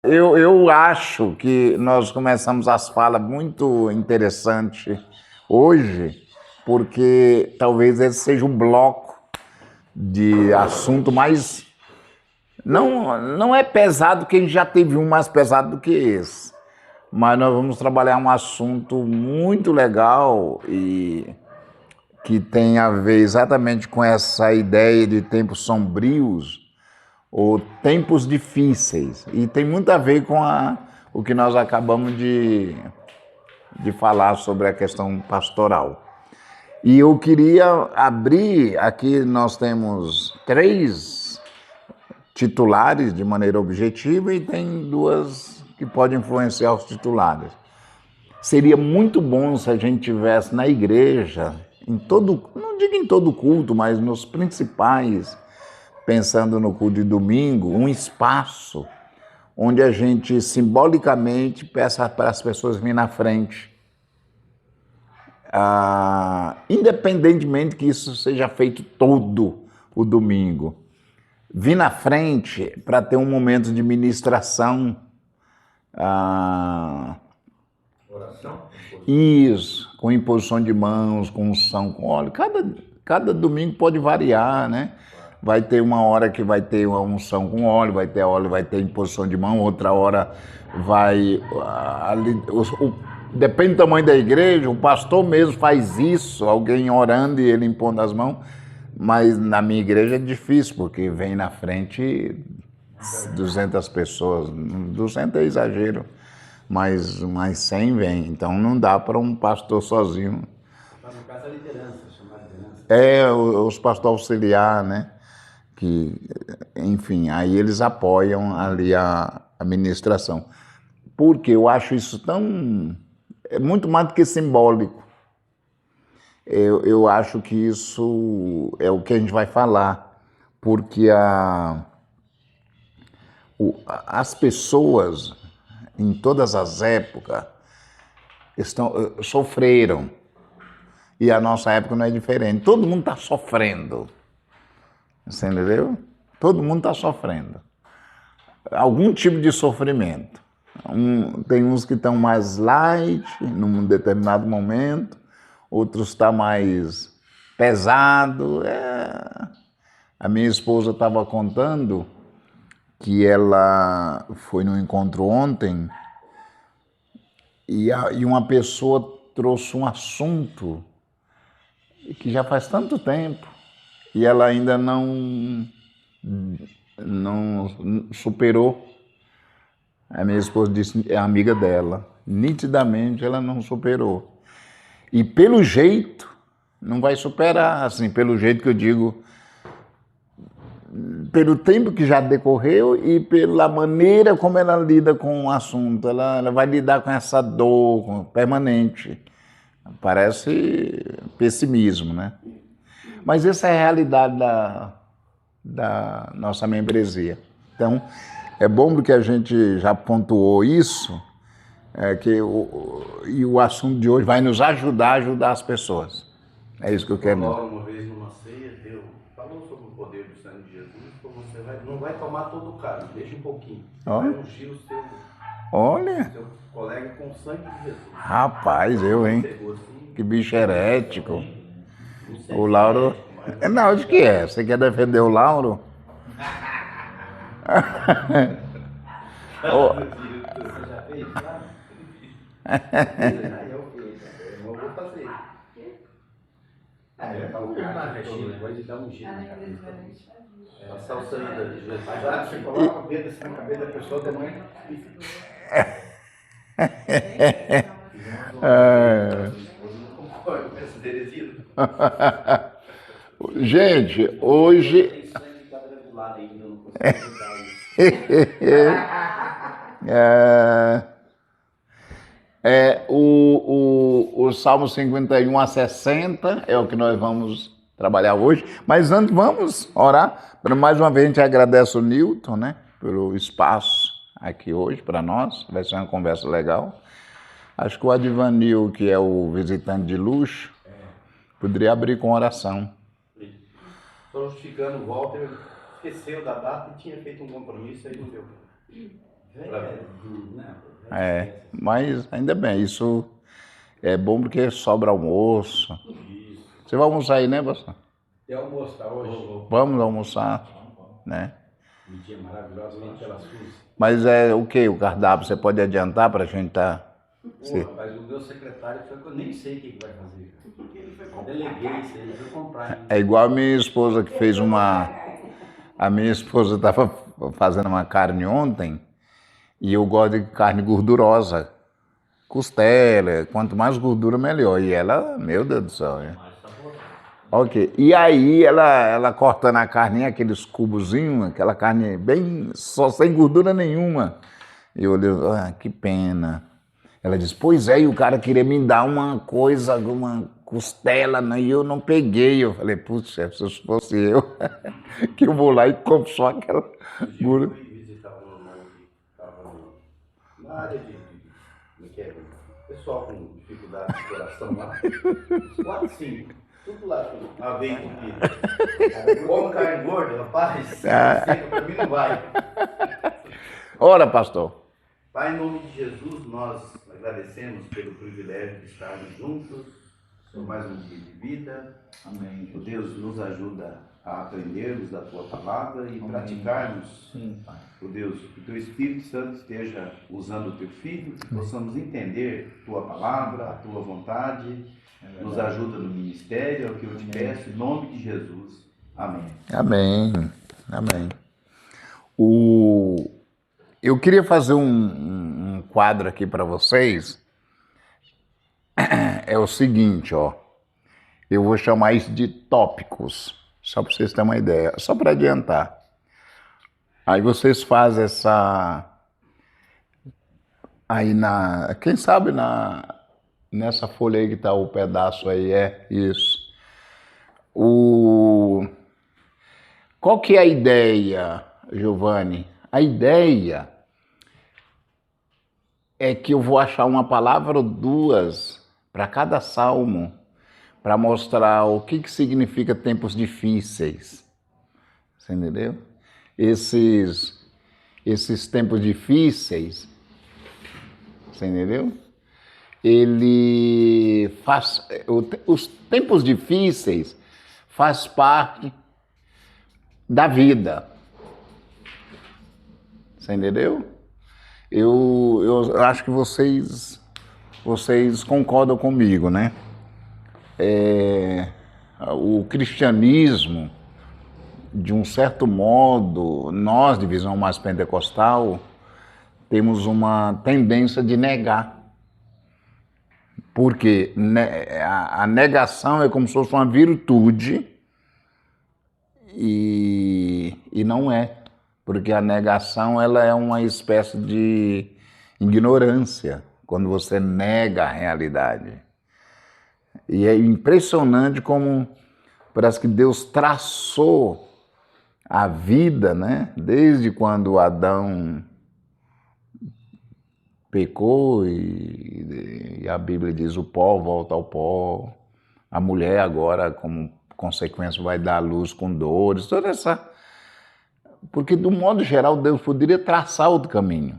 Eu acho que nós começamos as falas muito interessantes hoje, porque talvez esse seja um bloco de assunto mais. Não é pesado, que a gente já teve um mais pesado do que esse. Mas nós vamos trabalhar um assunto muito legal e que tem a ver exatamente com essa ideia de tempos sombrios ou tempos difíceis. E tem muito a ver com o que nós acabamos de falar sobre a questão pastoral. E eu queria abrir, aqui nós temos 3 titulares de maneira objetiva e tem 2 que podem influenciar os titulares. Seria muito bom se a gente tivesse na igreja, não digo em todo culto, mas nos principais, pensando no culto de domingo, um espaço onde a gente simbolicamente peça para as pessoas virem na frente. Independentemente que isso seja feito todo o domingo. Vir na frente para ter um momento de ministração. Oração? Isso, com imposição de mãos, com unção, com óleo. Cada domingo pode variar, né? Vai ter uma hora que vai ter uma unção com óleo, vai ter óleo, vai ter imposição de mão, outra hora vai... depende do tamanho da igreja, o pastor mesmo faz isso, alguém orando e ele impondo as mãos, mas na minha igreja é difícil, porque vem na frente 200 pessoas, 200 é exagero, mas 100 vem, então não dá para um pastor sozinho. Mas no caso a liderança, chamar liderança. Os pastores auxiliar, né? Que, enfim, aí eles apoiam ali a administração. Porque eu acho isso é muito mais do que simbólico. Eu acho que isso é o que a gente vai falar, porque as pessoas, em todas as épocas, sofreram. E a nossa época não é diferente. Todo mundo está sofrendo. Você entendeu? Todo mundo está sofrendo. Algum tipo de sofrimento. Tem uns que estão mais light, num determinado momento, outros estão mais pesado. A minha esposa estava contando que ela foi no encontro ontem e uma pessoa trouxe um assunto que já faz tanto tempo e ela ainda não superou. A minha esposa disse, é amiga dela, nitidamente ela não superou. E pelo jeito, não vai superar, assim, pelo jeito que eu digo, pelo tempo que já decorreu e pela maneira como ela lida com o assunto. Ela vai lidar com essa dor permanente. Parece pessimismo, né? Mas essa é a realidade da nossa membresia. Então, é bom porque a gente já pontuou isso, e o assunto de hoje vai nos ajudar as pessoas. É isso que eu quero dizer. Uma vez numa ceia, falou sobre o poder do sangue de Jesus, como você não vai tomar todo o cálice, deixa um pouquinho. Vai ungir o seu colega com o sangue de Jesus. Rapaz, hein? Que bicho herético. O Lauro... Não, de que é? Você quer defender o Lauro? Você já fez? Eu vou fazer. Pode dar um giro na cabeça. Passar o sangue da Jesus. Você coloca o dedo assim na cabeça da pessoa, da mãe. Gente, hoje... o Salmo 51 a 60 é o que nós vamos trabalhar hoje. Mas antes, vamos orar. Mais uma vez, a gente agradece o Newton, né, pelo espaço aqui hoje para nós. Vai ser uma conversa legal. Acho que o Advanil, que é o visitante de luxo, poderia abrir com oração. Só justificando, o Walter esqueceu da data e tinha feito um compromisso, aí não deu. Mas ainda bem, isso é bom porque sobra almoço. Isso. Você vai almoçar aí, né, pastor? Tem almoço, tá hoje? Vamos almoçar, né? Um dia maravilhoso, vem pelas suas. Mas é o que? O cardápio, você pode adiantar para a gente estar... Rapaz, o meu secretário foi que eu nem sei o que vai fazer. Eu deleguei isso aí, ele foi comprar. É igual a minha esposa que fez uma... A minha esposa estava fazendo uma carne ontem e eu gosto de carne gordurosa. Costela, quanto mais gordura, melhor. E ela, meu Deus do céu. Ok. E aí ela cortando a carne, aqueles cubozinhos, aquela carne bem, só sem gordura nenhuma. E eu olhei, que pena. Ela disse, pois é, e o cara queria me dar uma coisa, uma costela, né? E eu não peguei. Eu falei, putz, se fosse eu, que eu vou lá e compro só aquela gordura. Eu fui visitar um irmão que estava na área de pessoal com dificuldade de coração lá. 4, 5. Tudo lá com a veia entupida. Como carne gorda, rapaz, seca pra mim não vai. Ora, pastor. Pai, em nome de Jesus, nós agradecemos pelo privilégio de estarmos juntos por mais um dia de vida. Amém. O Deus nos ajuda a aprendermos da Tua Palavra e praticarmos. Sim, Pai. O Deus, que o Teu Espírito Santo esteja usando o Teu Filho, que possamos entender Tua Palavra, a Tua vontade. Nos ajuda no ministério, é o que eu te peço, em nome de Jesus. Amém. Amém. Amém. Eu queria fazer um quadro aqui para vocês. É o seguinte, ó. Eu vou chamar isso de tópicos, só para vocês terem uma ideia, só para adiantar. Aí vocês fazem essa... Aí quem sabe nessa folha aí que tá o pedaço aí, é isso. Qual que é a ideia, Giovanni? A ideia é que eu vou achar uma palavra ou duas para cada salmo, para mostrar o que significa tempos difíceis. Você entendeu? Esses tempos difíceis, você entendeu? Os tempos difíceis faz parte da vida. Você entendeu? Eu acho que vocês concordam comigo, né? O cristianismo, de um certo modo, nós, de visão mais pentecostal, temos uma tendência de negar. Porque a negação é como se fosse uma virtude e não é. Porque a negação ela é uma espécie de ignorância, quando você nega a realidade. E é impressionante como parece que Deus traçou a vida, né? Desde quando Adão pecou e a Bíblia diz o pó volta ao pó, a mulher agora como consequência vai dar à luz com dores, toda essa... Porque do modo geral Deus poderia traçar outro caminho,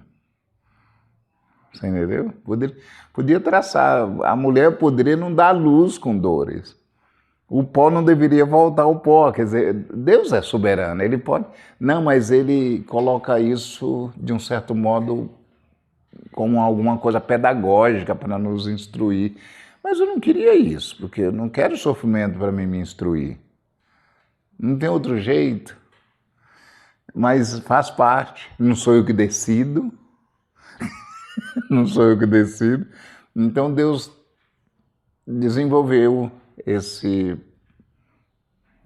você entendeu? Podia traçar, a mulher poderia não dar à luz com dores, o pó não deveria voltar ao pó, quer dizer, Deus é soberano, Ele pode... Não, mas Ele coloca isso de um certo modo como alguma coisa pedagógica para nos instruir. Mas eu não queria isso, porque eu não quero sofrimento para mim me instruir. Não tem outro jeito. Mas faz parte, não sou eu que decido. Não sou eu que decido. Então Deus desenvolveu esse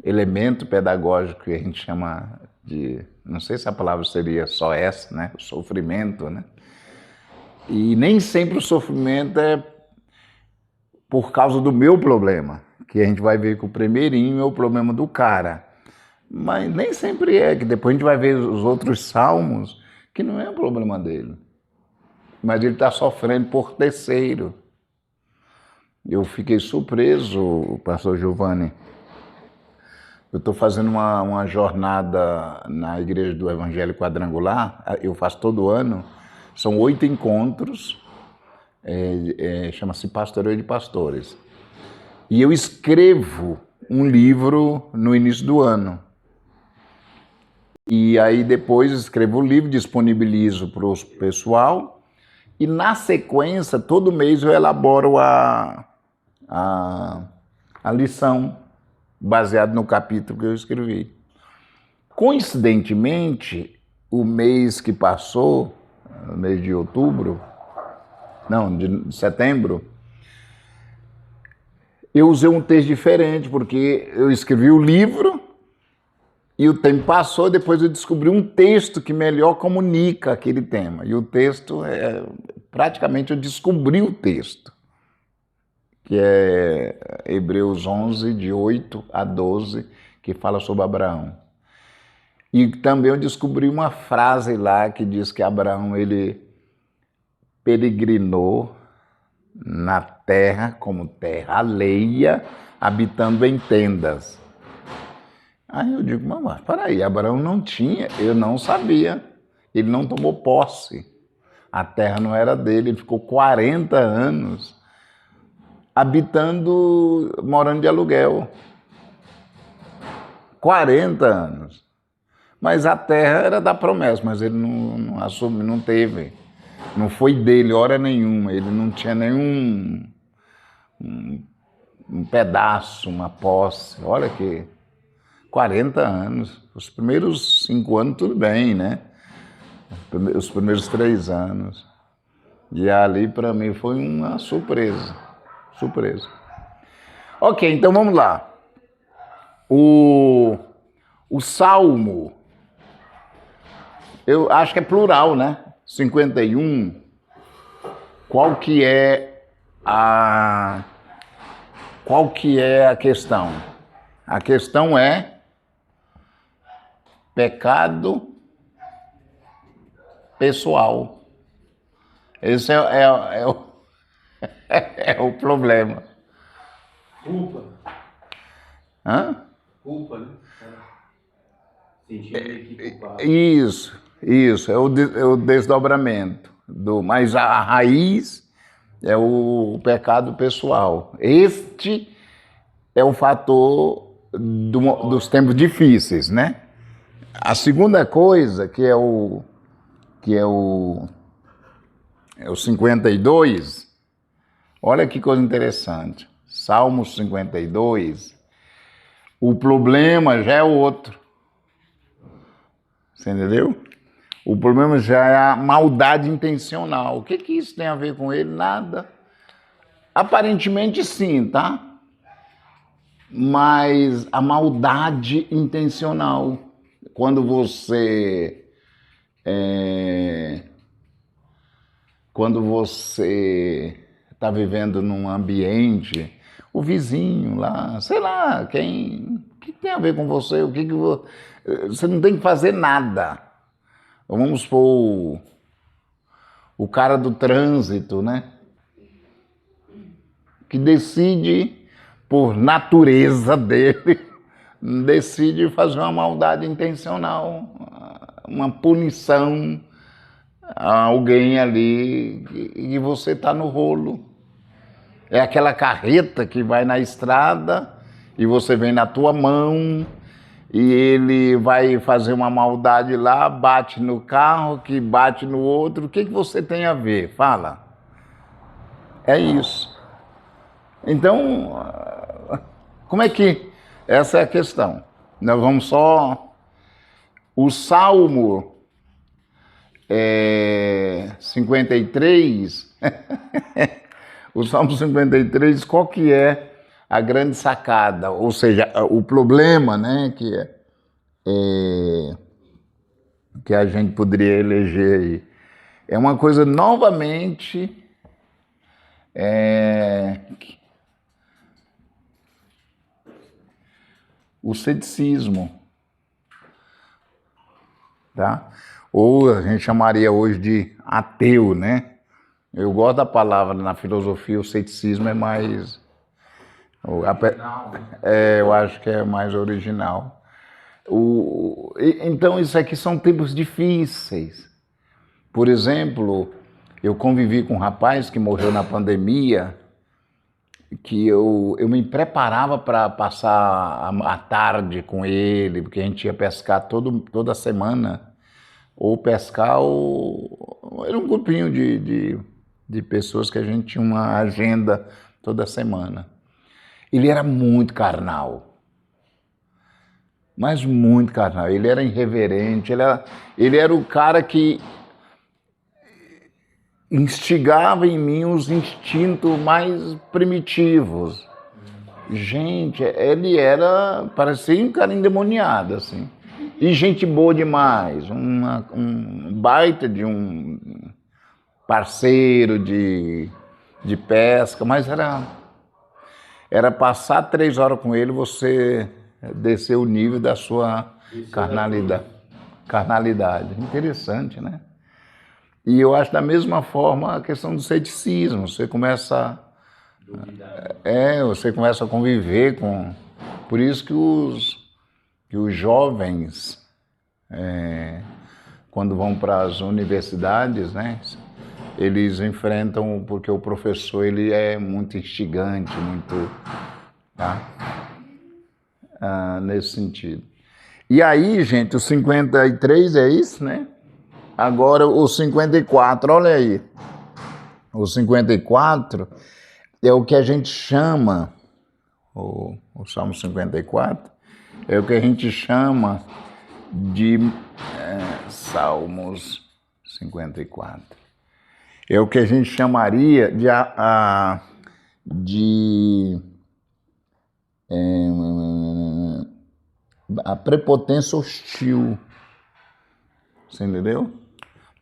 elemento pedagógico que a gente chama de... Não sei se a palavra seria só essa, né? O sofrimento, né? E nem sempre o sofrimento é por causa do meu problema, que a gente vai ver que o primeirinho é o problema do cara. Mas nem sempre é, que depois a gente vai ver os outros salmos, que não é o problema dele. Mas ele está sofrendo por terceiro. Eu fiquei surpreso, pastor Giovanni. Eu estou fazendo uma jornada na Igreja do Evangelho Quadrangular, eu faço todo ano, São 8 encontros, chama-se Pastoreio de Pastores. E eu escrevo um livro no início do ano. E aí depois escrevo o livro, disponibilizo para o pessoal. E na sequência, todo mês eu elaboro a lição, baseado no capítulo que eu escrevi. Coincidentemente, o mês que passou, no mês de outubro, não, de setembro, eu usei um texto diferente, porque eu escrevi o livro e o tempo passou, depois eu descobri um texto que melhor comunica aquele tema. E o texto, praticamente eu descobri o texto, que é Hebreus 11, de 8 a 12, que fala sobre Abraão. E também eu descobri uma frase lá que diz que Abraão, ele peregrinou na terra como terra alheia, habitando em tendas. Aí eu digo, mas peraí, Abraão não tinha, eu não sabia, ele não tomou posse, a terra não era dele, ele ficou 40 anos habitando, morando de aluguel. 40 anos. Mas a terra era da promessa, mas ele não assumiu, não teve. Não foi dele hora nenhuma, ele não tinha nenhum um pedaço, uma posse. Olha que 40 anos. Os primeiros 5 anos tudo bem, né? Os primeiros 3 anos. E ali para mim foi uma surpresa. Surpresa. Ok, então vamos lá. O Salmo, eu acho que é plural, né? 51. Qual que é a questão? A questão é pecado pessoal. Esse é o problema. Culpa. Hã? Culpa, né? Sentindo que culpado. Isso, é o desdobramento. Mas a raiz é o pecado pessoal. Este é o fator dos tempos difíceis, né? A segunda coisa, que é o 52, olha que coisa interessante. Salmo 52, o problema já é outro. Você entendeu? O problema já é a maldade intencional. O que isso tem a ver com ele? Nada. Aparentemente sim, tá? Mas a maldade intencional. Quando você está vivendo num ambiente, o vizinho lá, sei lá, o que tem a ver com você? Você não tem que fazer nada. Vamos supor o cara do trânsito, né? Que decide, por natureza dele, decide fazer uma maldade intencional, uma punição a alguém ali e você está no rolo. É aquela carreta que vai na estrada e você vem na tua mão e ele vai fazer uma maldade lá, bate no carro, que bate no outro. O que você tem a ver? Fala. É isso. Então, como é que... Essa é a questão. Nós vamos só... O Salmo 53... O Salmo 53, qual que é a grande sacada? Ou seja, o problema, né, que a gente poderia eleger aí. É uma coisa novamente... o ceticismo, tá? Ou a gente chamaria hoje de ateu, né? Eu gosto da palavra na filosofia, o ceticismo é mais... eu acho que é mais original. Então isso aqui são tempos difíceis, Por exemplo, eu convivi com um rapaz que morreu na pandemia, que eu me preparava para passar a tarde com ele, porque a gente ia pescar toda semana, ou pescar, era um grupinho de pessoas que a gente tinha uma agenda toda semana. Ele era muito carnal, mas muito carnal. Ele era irreverente, ele era o cara que instigava em mim os instintos mais primitivos. Gente, ele parecia um cara endemoniado, assim. E gente boa demais, um baita de um parceiro de pesca, mas era passar 3 horas com ele, você descer o nível da sua carnalidade. Interessante, né? E eu acho da mesma forma a questão do ceticismo. Você começa a conviver com... Por isso que os jovens, quando vão para as universidades, né, eles enfrentam, porque o professor ele é muito instigante, muito... Tá? Nesse sentido. E aí, gente, o 53 é isso, né? Agora, o 54, olha aí. O 54 é o que a gente chama, o Salmo 54, é o que a gente chama de Salmos 54. É o que a gente chamaria de a prepotência hostil. Você entendeu?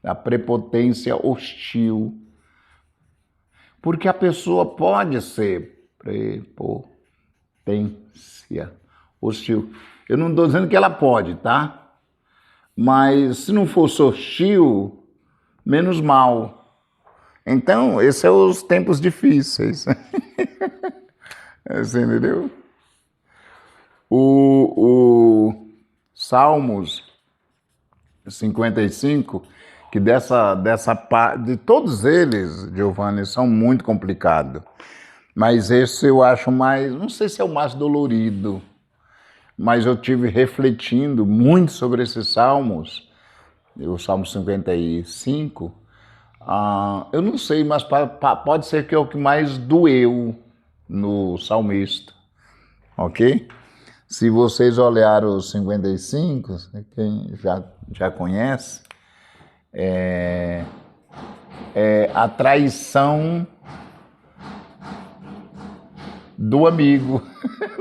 A prepotência hostil. Porque a pessoa pode ser prepotência hostil. Eu não estou dizendo que ela pode, tá? Mas se não fosse hostil, menos mal. Então, esses são os tempos difíceis. Você entendeu? O Salmos 55, que de todos eles, Giovanni, são muito complicados. Mas esse eu acho mais, não sei se é o mais dolorido, mas eu tive refletindo muito sobre esses salmos, o Salmo 55, eu não sei, mas pode ser que é o que mais doeu no salmista, ok? Se vocês olharem os 55, quem já conhece, a traição do amigo.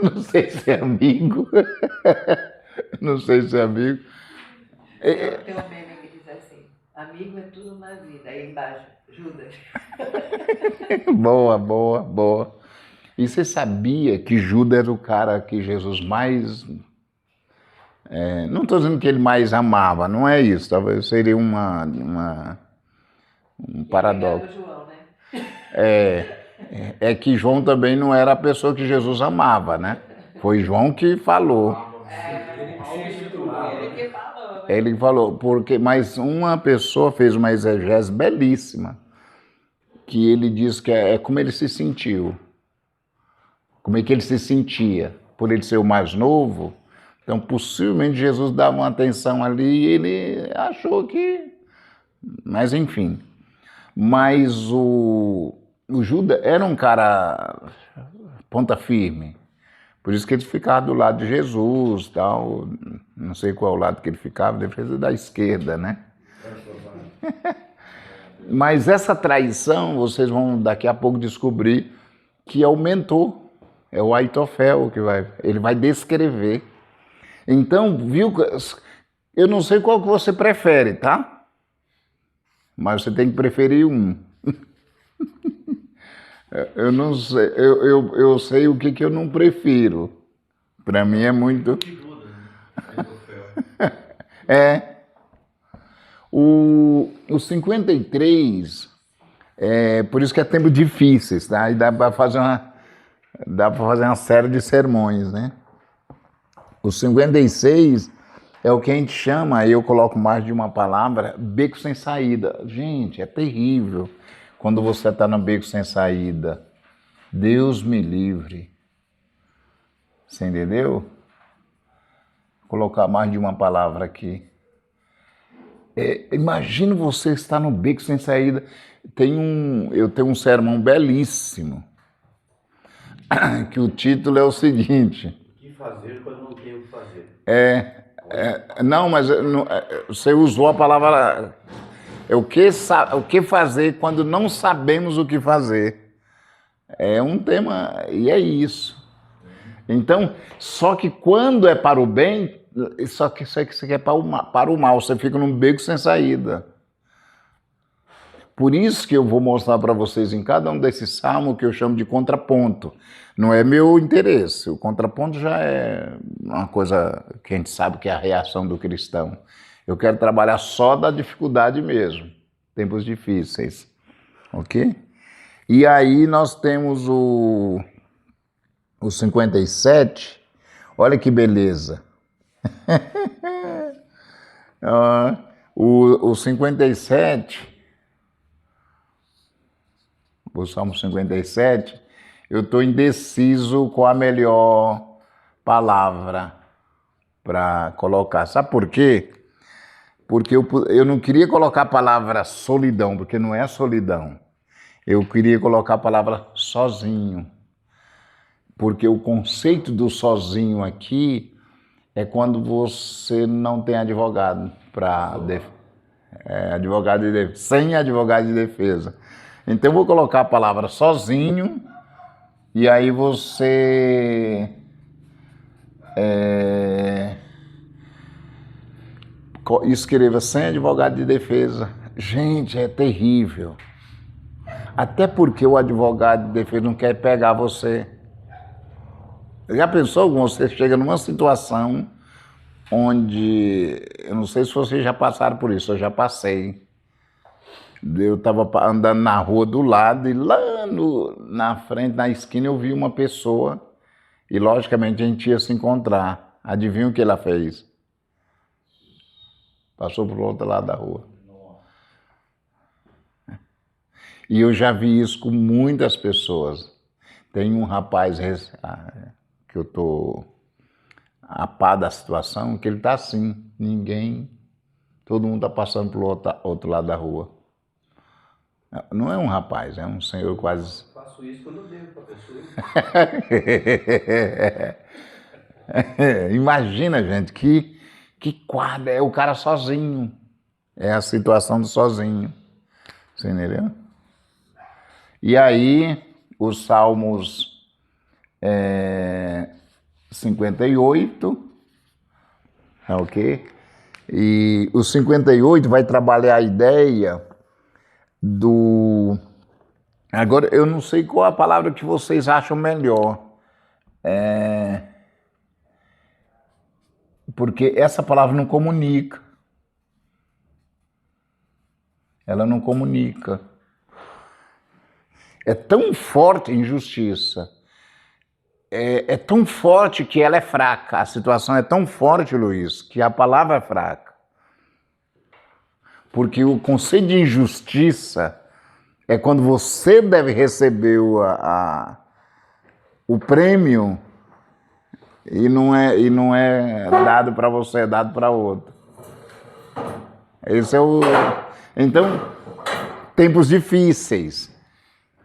Não sei se é amigo. Não sei se é amigo. Tem um meme que diz assim: amigo é tudo na vida. Aí embaixo, Judas. Boa. E você sabia que Judas era o cara que Jesus mais... não estou dizendo que ele mais amava, não é isso. Talvez seria um paradoxo. João, né? É que João também não era a pessoa que Jesus amava, né? Foi João que falou. Ele que falou, né? Ele falou, mas uma pessoa fez uma exegese belíssima, que ele diz que é como ele se sentiu. Como é que ele se sentia? Por ele ser o mais novo, então possivelmente Jesus dava uma atenção ali e ele achou que... Mas enfim. Mas o Judas era um cara ponta firme. Por isso que ele ficava do lado de Jesus, tal. Não sei qual lado que ele ficava, deve ser da esquerda, né? Mas essa traição, vocês vão daqui a pouco descobrir que aumentou. É o Aitofel que ele vai descrever. Então, viu? Eu não sei qual que você prefere, tá? Mas você tem que preferir um. Eu não sei, eu sei o que eu não prefiro. Para mim é muito... O 53, por isso que é tempo difíceis, tá? E dá para fazer uma série de sermões, né? O 56 É o que a gente chama, eu coloco mais de uma palavra, beco sem saída. Gente, é terrível quando você está no beco sem saída. Deus me livre. Você entendeu? Vou colocar mais de uma palavra aqui. Imagina você estar no beco sem saída. Eu tenho um sermão belíssimo, que o título é o seguinte. O que fazer quando não tem o que fazer? Não, mas você usou a palavra... o que fazer quando não sabemos o que fazer. É um tema, e é isso. Então, só que quando é para o bem, só que você quer para o mal, você fica num beco sem saída. Por isso que eu vou mostrar para vocês em cada um desses salmos que eu chamo de contraponto. Não é meu interesse, o contraponto já é uma coisa que a gente sabe que é a reação do cristão. Eu quero trabalhar só da dificuldade mesmo, tempos difíceis, ok? E aí nós temos o 57, olha que beleza. O 57, o Salmo 57, eu estou indeciso com a melhor palavra para colocar. Sabe por quê? Porque eu não queria colocar a palavra solidão, porque não é solidão. Eu queria colocar a palavra sozinho. Porque o conceito do sozinho aqui é quando você não tem advogado para sem advogado de defesa. Então eu vou colocar a palavra sozinho e aí você escreva sem advogado de defesa. Gente, é terrível. Até porque o advogado de defesa não quer pegar você. Já pensou quando você chega numa situação onde, eu não sei se vocês já passaram por isso, eu já passei. Eu estava andando na rua do lado e lá na frente, na esquina, eu vi uma pessoa e, logicamente, a gente ia se encontrar. Adivinha o que ela fez? Passou para o outro lado da rua. E eu já vi isso com muitas pessoas. Tem um rapaz que eu estou a par da situação, que ele está assim, todo mundo está passando para o outro lado da rua. Não é um rapaz, é um senhor quase... Eu faço isso quando eu devo para a pessoa. Imagina, gente, que quadro, é o cara sozinho. É a situação do sozinho. Você entendeu? E aí, os Salmos 58, ok? E o 58 vai trabalhar a ideia do... Agora, eu não sei qual a palavra que vocês acham melhor. Porque essa palavra não comunica. Ela não comunica. É tão forte a injustiça. É tão forte que ela é fraca. A situação é tão forte, Luiz, que a palavra é fraca. Porque o conceito de injustiça é quando você deve receber o prêmio e não é dado para você, é dado para outro. Esse é o... Então, tempos difíceis.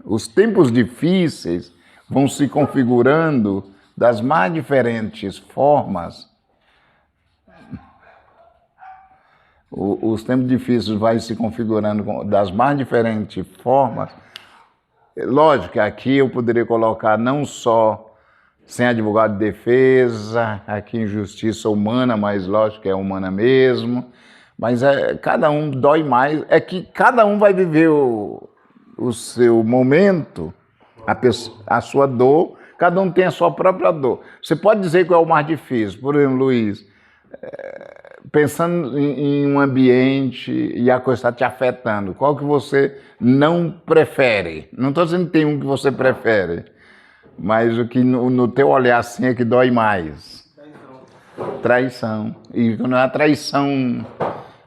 Os tempos difíceis vão se configurando das mais diferentes formas. Os tempos difíceis vão se configurando das mais diferentes formas. Lógico que aqui eu poderia colocar não só sem advogado de defesa, aqui injustiça humana, mas lógico que é humana mesmo. Mas cada um dói mais. É que cada um vai viver o seu momento, a sua dor, cada um tem a sua própria dor. Você pode dizer qual é o mais difícil. Por exemplo, Luiz, pensando em um ambiente e a coisa está te afetando, qual que você não prefere? Não estou dizendo que tem um que você prefere, mas o que no teu olhar assim é que dói mais. Traição. E não é a traição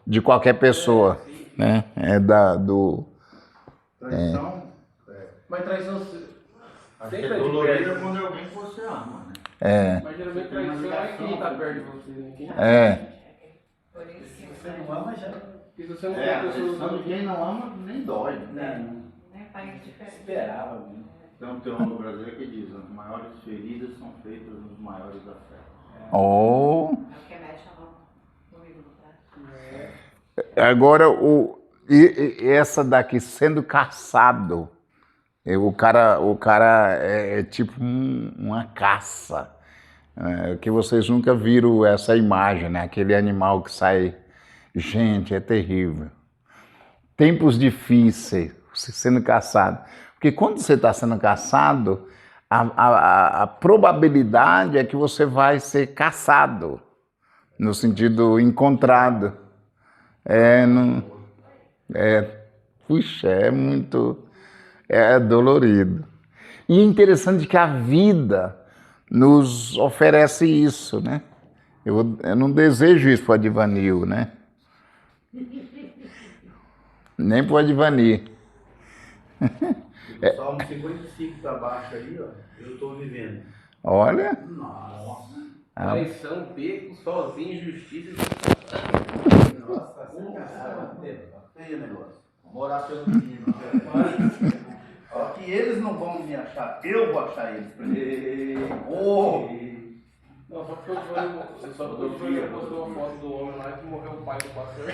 de qualquer pessoa, né? É do... Traição. Mas traição Acho que sempre é é de dolorida perto. quando é alguém que você ama, né? Mas geralmente traição é quem tá perto de você, né? Quem Por isso que Você não ama, já. Porque se você não É, tem a pessoas traição de quem não ama nem dói. né, faz diferença. Esperava, né? Tem um brasileiro que diz: as maiores feridas são feitas nos maiores afetos. Oh. É o que mexe comigo no braço. Agora, essa daqui, sendo caçado, o cara é tipo uma caça. Que vocês nunca viram essa imagem, né? Aquele animal que sai. Gente, é terrível. Tempos difíceis, você sendo caçado. Porque quando você está sendo caçado, a probabilidade é que você vai ser caçado, no sentido encontrado. Puxa, é muito... É dolorido. E é interessante que a vida nos oferece isso, né? Eu não desejo isso para o Adivanil, né? Nem para o Advanir. O Salmo 55 para baixo aí, ó. Eu estou vivendo. Olha. Nossa. traição, beco, sozinho, justiça. Nossa, assim, cara. Feio o negócio. Vamos orar pelo menino. Ó, que eles não vão me achar, eu vou achar eles primeiro. Não, só porque o Júlio postou uma foto do homem lá que morreu o pai do pastor.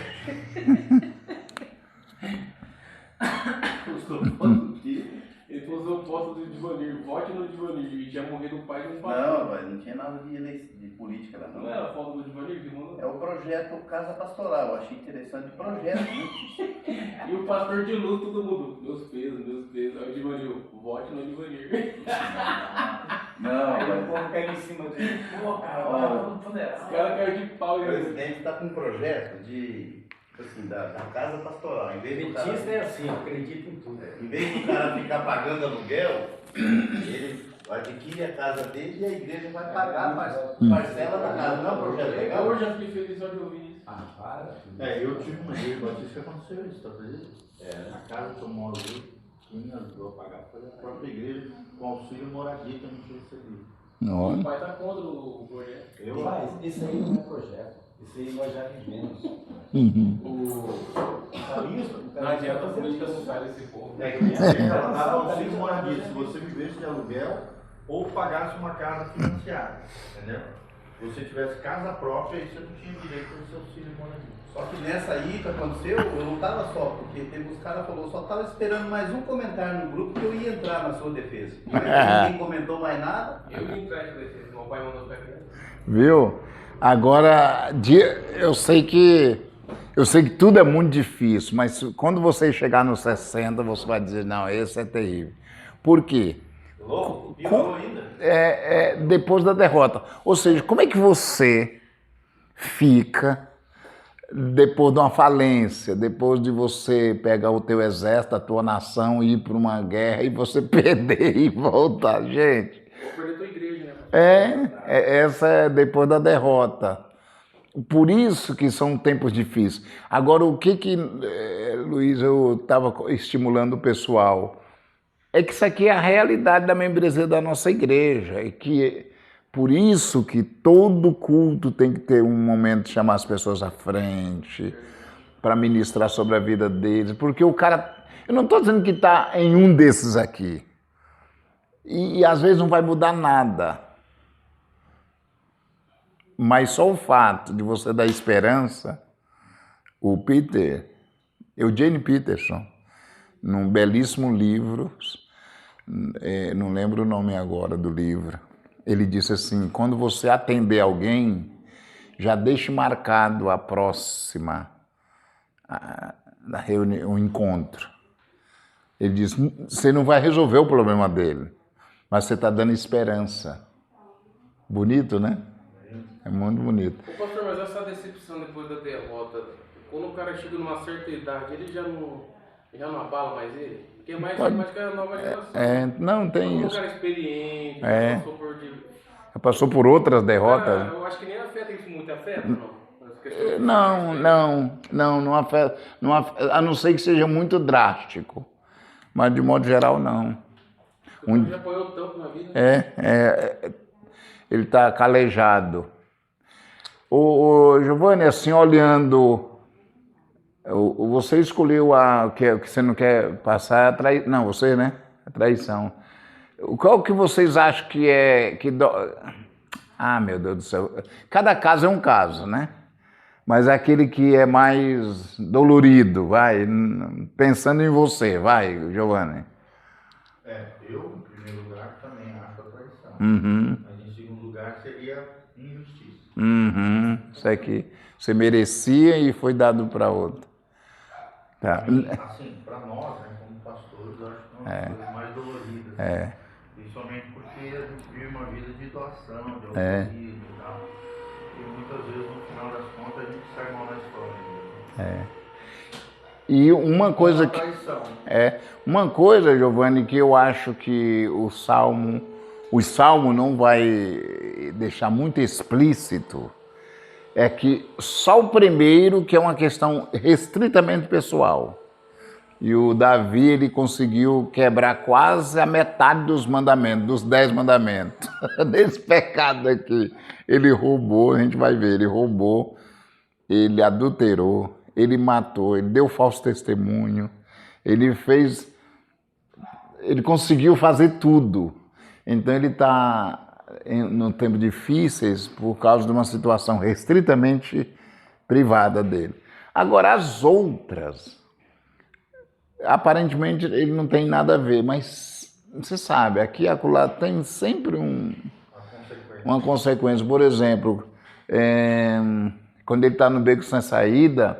Ele postou foto do Divanir, vote no Divanir, e tinha morrido o pai de um pastor. Não, velho, não tinha nada de política lá, Não não. era a foto do Divanir que mandou? É o projeto Casa Pastoral, eu achei interessante o projeto, né? E o pastor de luz, todo mundo, meus pesos. Aí o Divanir, vote no Divanir. Não, Aí o velho. povo cai em cima dele. Pô, cara, Ó, vamos funeral. Os caras caíram de pau. O presidente está com um projeto de, assim, da Casa Pastoral. Em vez do cara, Petista é assim, acredita em tudo. em vez do cara ficar pagando aluguel, ele adquire a casa dele e a igreja vai pagar a parcela da casa. Não é um projeto legal? Eu já fiquei feliz só de ouvir isso. Ah, para. Eu tive uma igreja batista que aconteceu isso, tá acreditando? Na casa que eu moro hoje, quem ajudou a pagar foi a própria igreja, com auxílio moradia que eu não tinha recebido. O pai tá contra o projeto. Mas isso aí não é projeto. Isso aí nós já vivemos. Não adianta a política social desse povo. É que a igreja ela dava auxílio moradia, se você vivesse de aluguel ou pagasse uma casa financiada, entendeu? Se você tivesse casa própria, aí você não tinha direito ao seu auxílio moradia. Só que nessa aí que aconteceu, eu não estava só, porque teve os caras que falaram, só estava esperando mais um comentário no grupo que eu ia entrar na sua defesa. Mas ninguém comentou mais nada. Eu ia entrar de defesa, meu pai mandou pra criança. Viu? Agora, eu sei que tudo é muito difícil, mas quando você chegar nos 60, você vai dizer, não, esse é terrível. Por quê? Louco? Piorou ainda? Depois da derrota. Ou seja, como é que você fica depois de uma falência, depois de você pegar o teu exército, a tua nação, ir para uma guerra e você perder e voltar, gente? Vou perder tua igreja, né? Essa é depois da derrota. Por isso que são tempos difíceis. Agora, o que Luiz, eu estava estimulando o pessoal, é que isso aqui é a realidade da membresia da nossa igreja, e que por isso que todo culto tem que ter um momento de chamar as pessoas à frente, para ministrar sobre a vida deles, porque o cara, eu não estou dizendo que está em um desses aqui, e às vezes não vai mudar nada, mas só o fato de você dar esperança, o Eugene Peterson, num belíssimo livro, não lembro o nome agora do livro, ele disse assim, quando você atender alguém, já deixe marcado a próxima, na reunião, um encontro. Ele diz, você não vai resolver o problema dele, mas você está dando esperança. Bonito, né? É muito bonito. Ô, pastor, mas essa decepção depois da derrota, quando o cara chega numa certa idade, ele já não abala mais ele? Porque mais que a nova geração. Não tem Quando isso. o cara é experiente, passou por... Passou por outras derrotas? Eu acho que nem afeta isso muito, afeta, não? Não afeta, a não ser que seja muito drástico. Mas de modo geral, não. Ele já apoiou tanto na vida. Ele está calejado. O Giovanni, assim, olhando, você escolheu o que você não quer passar, não, você, né? A traição. Qual que vocês acham que é... Ah, meu Deus do céu. Cada caso é um caso, né? Mas é aquele que é mais dolorido, vai, pensando em você, vai, Giovanni. Eu, em primeiro lugar, também acho a traição. Mas em segundo lugar seria injustiça. Isso aqui. Você merecia e foi dado para outro. Tá. Assim, para nós, né, como pastores, eu acho que é uma das coisas mais doloridas. Principalmente porque a gente vive uma vida de doação, de autorismo e tal. E muitas vezes, no final das contas, a gente sai mal na história. E uma coisa que... Traição. Uma coisa, Giovanni, que eu acho que o Salmo não vai deixar muito explícito, é que só o primeiro, que é uma questão restritamente pessoal. E o Davi, ele conseguiu quebrar quase a metade dos mandamentos, dos 10 mandamentos. Desse pecado aqui. Ele roubou, a gente vai ver, ele roubou, ele adulterou, ele matou, ele deu falso testemunho, ele conseguiu fazer tudo. Então ele está num tempo difíceis por causa de uma situação restritamente privada dele. Agora, as outras, aparentemente ele não tem nada a ver, mas você sabe, aqui e acolá tem sempre uma consequência. Por exemplo, quando ele está no beco sem saída,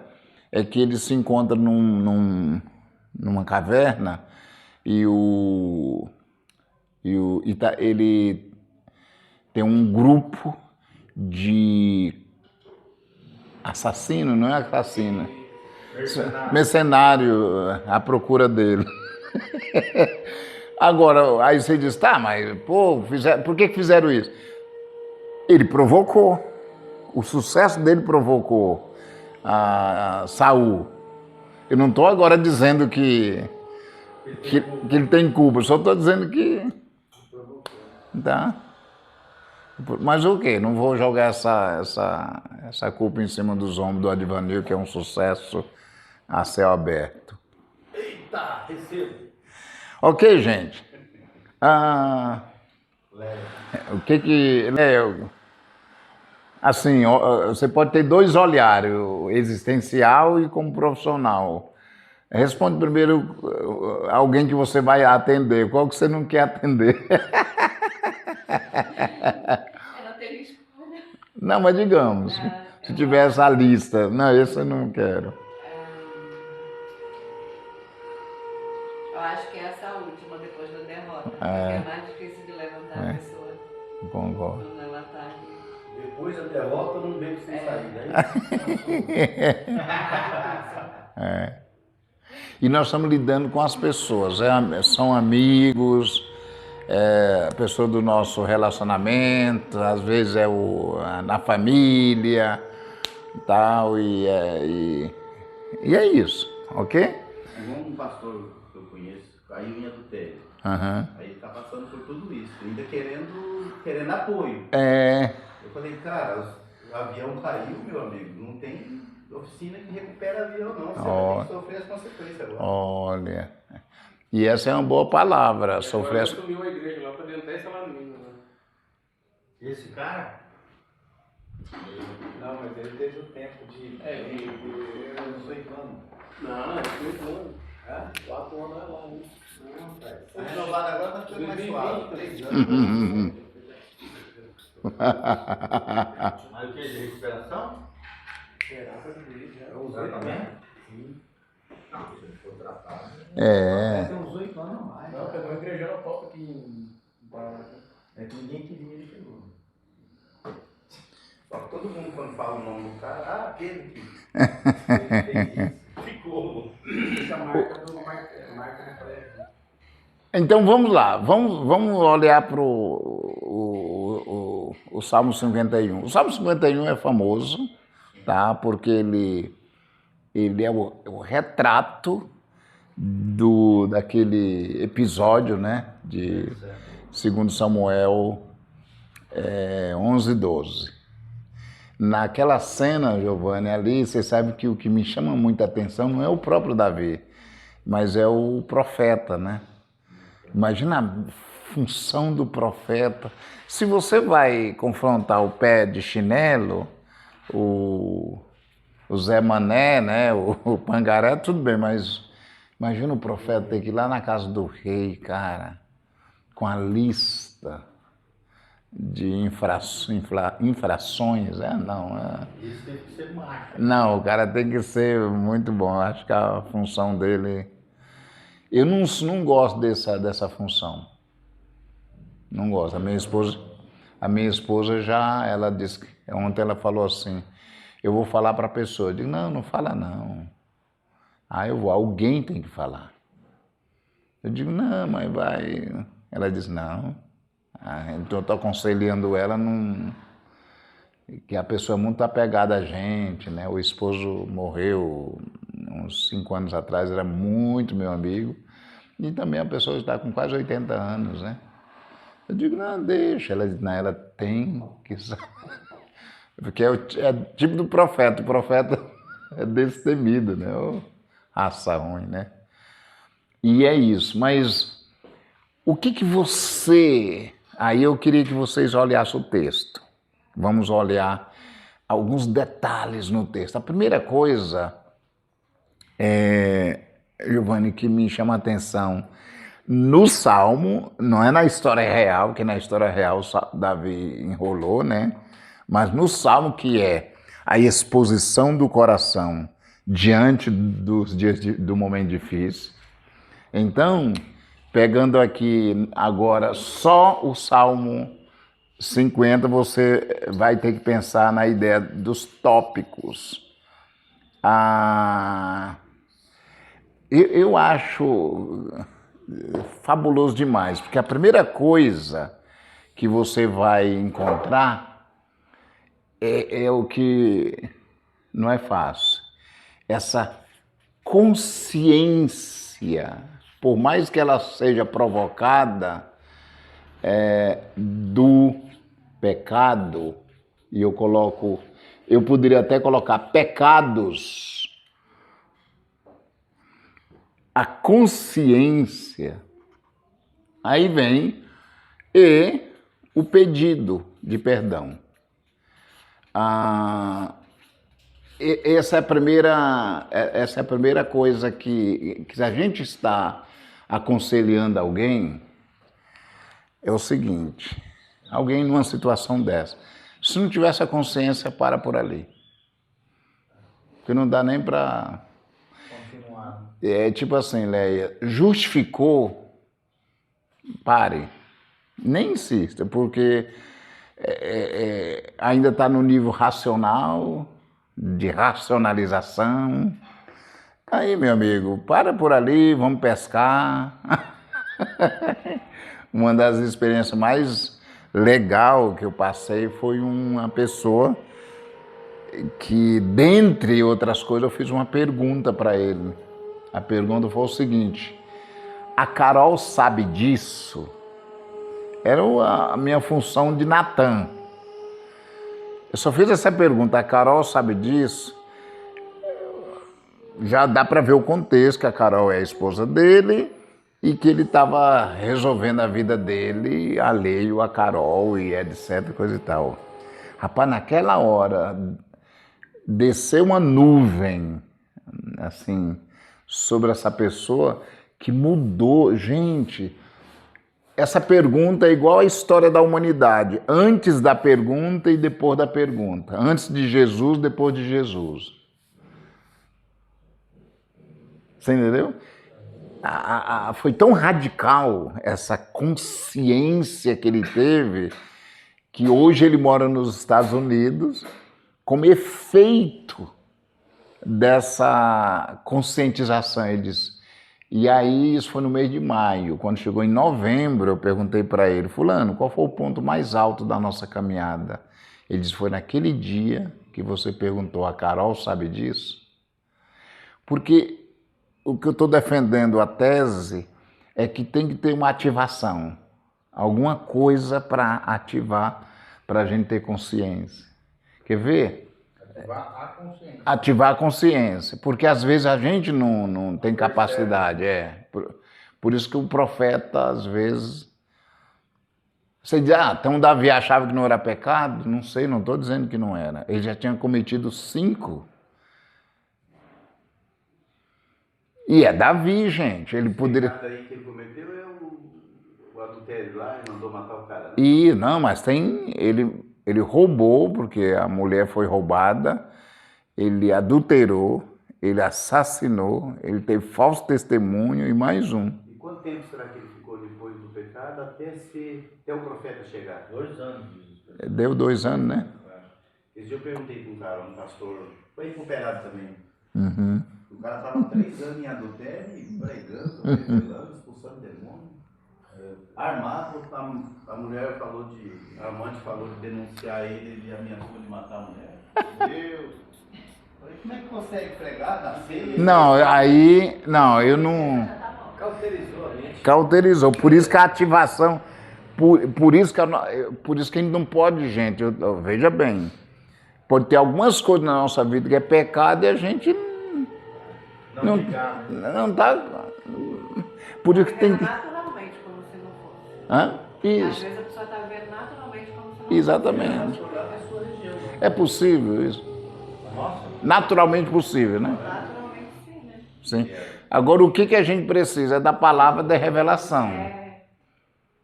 é que ele se encontra numa caverna e ele tem um grupo de assassino, não é assassino, mercenário à procura dele. Agora, aí você diz, tá, mas por que fizeram isso? Ele provocou. O sucesso dele provocou a Saul. Eu não estou agora dizendo que ele tem culpa, só estou dizendo que... Tá? Mas o quê? Não vou jogar essa culpa em cima dos ombros do Advanil, que é um sucesso a céu aberto. Eita, recebo. Ok, gente. O que... Assim, você pode ter dois olhares, o existencial e como profissional. Responde primeiro alguém que você vai atender. Qual que você não quer atender? Eu não teria escolha. Não, mas digamos, se tiver essa lista. Não, esse eu não quero. Eu acho que é essa última, depois da derrota. Porque é mais difícil de levantar a pessoa. Concordo. Quando ela está ali. Depois da derrota, não beco sem saída. E nós estamos lidando com as pessoas, são amigos, a pessoa do nosso relacionamento, às vezes na família e tal, e é isso, ok? Um pastor que eu conheço caiu em adultério. Aí ele está passando por tudo isso, ainda querendo apoio. Eu falei, cara, o avião caiu, meu amigo, não tem oficina que recupera avião não, você vai ter que sofrer as consequências agora. Olha, e essa é uma boa palavra, sofrer as... Ele assumiu a igreja lá para dentro dessa lá menina, né? Esse cara? Não, mas ele teve o tempo de... Eu não sei quando. Não, 8 anos. 4 anos é lá, né? Não, pai. O renovado agora tá ficando mais suave, 3 anos. Mas o que? De recuperação? O tratamento? Sim. Não, se ele for tratado... Tem uns 8 anos a mais. Não, pegou a igreja no topo aqui em Paraná. É que ninguém queria, ele pegou. Só que todo mundo quando fala o nome do cara, aquele que ficou. Essa marca do marca pré. Então vamos lá, vamos olhar para o o Salmo 51. O Salmo 51 é famoso, tá? Porque ele é o retrato daquele episódio, né? De 2 Samuel 11, 12. Naquela cena, Giovanni, ali, você sabe que o que me chama muita atenção não é o próprio Davi, mas é o profeta, né? Imagina a função do profeta. Se você vai confrontar o pé de chinelo, o Zé Mané, né? O Pangaré, tudo bem, mas imagina o profeta ter que ir lá na casa do rei, cara, com a lista de infrações, não. Isso tem que ser macho. Não, o cara tem que ser muito bom. Acho que a função dele... Eu não gosto dessa função. Não gosto. A minha esposa já, ela disse, ontem ela falou assim, eu vou falar para a pessoa. Eu digo, não fala não. Eu vou, alguém tem que falar. Eu digo, não, mas vai... Ela disse, não. Então eu estou aconselhando ela que a pessoa é muito apegada a gente, né? O esposo morreu uns 5 anos atrás, era muito meu amigo, e também a pessoa está com quase 80 anos, né? Eu digo, não, deixa. Ela diz, não, ela tem que saber. Porque é tipo do profeta, o profeta é destemido, né? Raça ruim, né? E é isso, mas o que você... Aí eu queria que vocês olhassem o texto. Vamos olhar alguns detalhes no texto. A primeira coisa, Giovanni, que me chama a atenção no Salmo, não é na história real, que na história real Davi enrolou, né? Mas no Salmo, que é a exposição do coração diante dos dias do momento difícil. Então, pegando aqui agora só o Salmo 50, você vai ter que pensar na ideia dos tópicos. Eu acho fabuloso demais, porque a primeira coisa que você vai encontrar é o que não é fácil. Essa consciência, por mais que ela seja provocada do pecado, e eu poderia até colocar pecados, a consciência, aí vem o pedido de perdão. Essa é a primeira coisa que se a gente está aconselhando alguém, é o seguinte, alguém numa situação dessa, se não tivesse a consciência, para por ali. Porque não dá nem para... Continuar. É tipo assim, Leia, justificou, pare. Nem insista, porque ainda está no nível racional, de racionalização. Aí, meu amigo, para por ali, vamos pescar. Uma das experiências mais legais que eu passei foi uma pessoa que, dentre outras coisas, eu fiz uma pergunta para ele. A pergunta foi o seguinte: a Carol sabe disso? Era a minha função de Natan. Eu só fiz essa pergunta, a Carol sabe disso? Já dá para ver o contexto, que a Carol é a esposa dele e que ele estava resolvendo a vida dele alheio a Carol e etc, coisa e tal. Rapaz, naquela hora, desceu uma nuvem, assim, sobre essa pessoa que mudou. Gente, essa pergunta é igual à história da humanidade, antes da pergunta e depois da pergunta, antes de Jesus, depois de Jesus. Você entendeu? Foi tão radical essa consciência que ele teve, que hoje ele mora nos Estados Unidos, como efeito dessa conscientização. Ele diz, E aí isso foi no mês de maio. Quando chegou em novembro, eu perguntei para ele, fulano, qual foi o ponto mais alto da nossa caminhada? Ele disse, foi naquele dia que você perguntou, a Carol sabe disso? Porque o que eu estou defendendo, a tese, é que tem que ter uma ativação. Alguma coisa para ativar, para a gente ter consciência. Quer ver? Ativar a consciência. Ativar a consciência, porque às vezes a gente não tem capacidade, Por isso que o profeta, às vezes, você diz, então Davi achava que não era pecado? Não sei, não estou dizendo que não era. Ele já tinha cometido 5. E é Davi, gente, ele poderia... O aí que ele cometeu é o adultério lá, ele mandou matar o cara. Não, mas tem... Ele roubou, porque a mulher foi roubada, ele adulterou, ele assassinou, ele teve falso testemunho e mais um. E quanto tempo será que ele ficou depois do pecado até o profeta chegar? 2 anos. Deu 2 anos, né? Esse dia eu perguntei para um cara, um pastor, foi recuperado também. Uhum. O cara estava 3 anos em adultério, pregando, revelando, expulsando demônio. Armado, a mulher falou a amante falou de denunciar ele ameaçou de matar a mulher. Deus! Falei, como é que consegue pregar da ceia? Não, eu não... Cauterizou a mente. Cauterizou, por isso que a ativação, por isso que a gente não pode, gente, veja bem, pode ter algumas coisas na nossa vida que é pecado e a gente não tá, por isso que tem que... Naturalmente, como se não fosse. Hã? Às Isso, vezes a pessoa está vivendo naturalmente como se não fosse. exatamente, é possível isso, naturalmente possível, né? Naturalmente sim, né? Sim. Agora, o que a gente precisa é da palavra de revelação.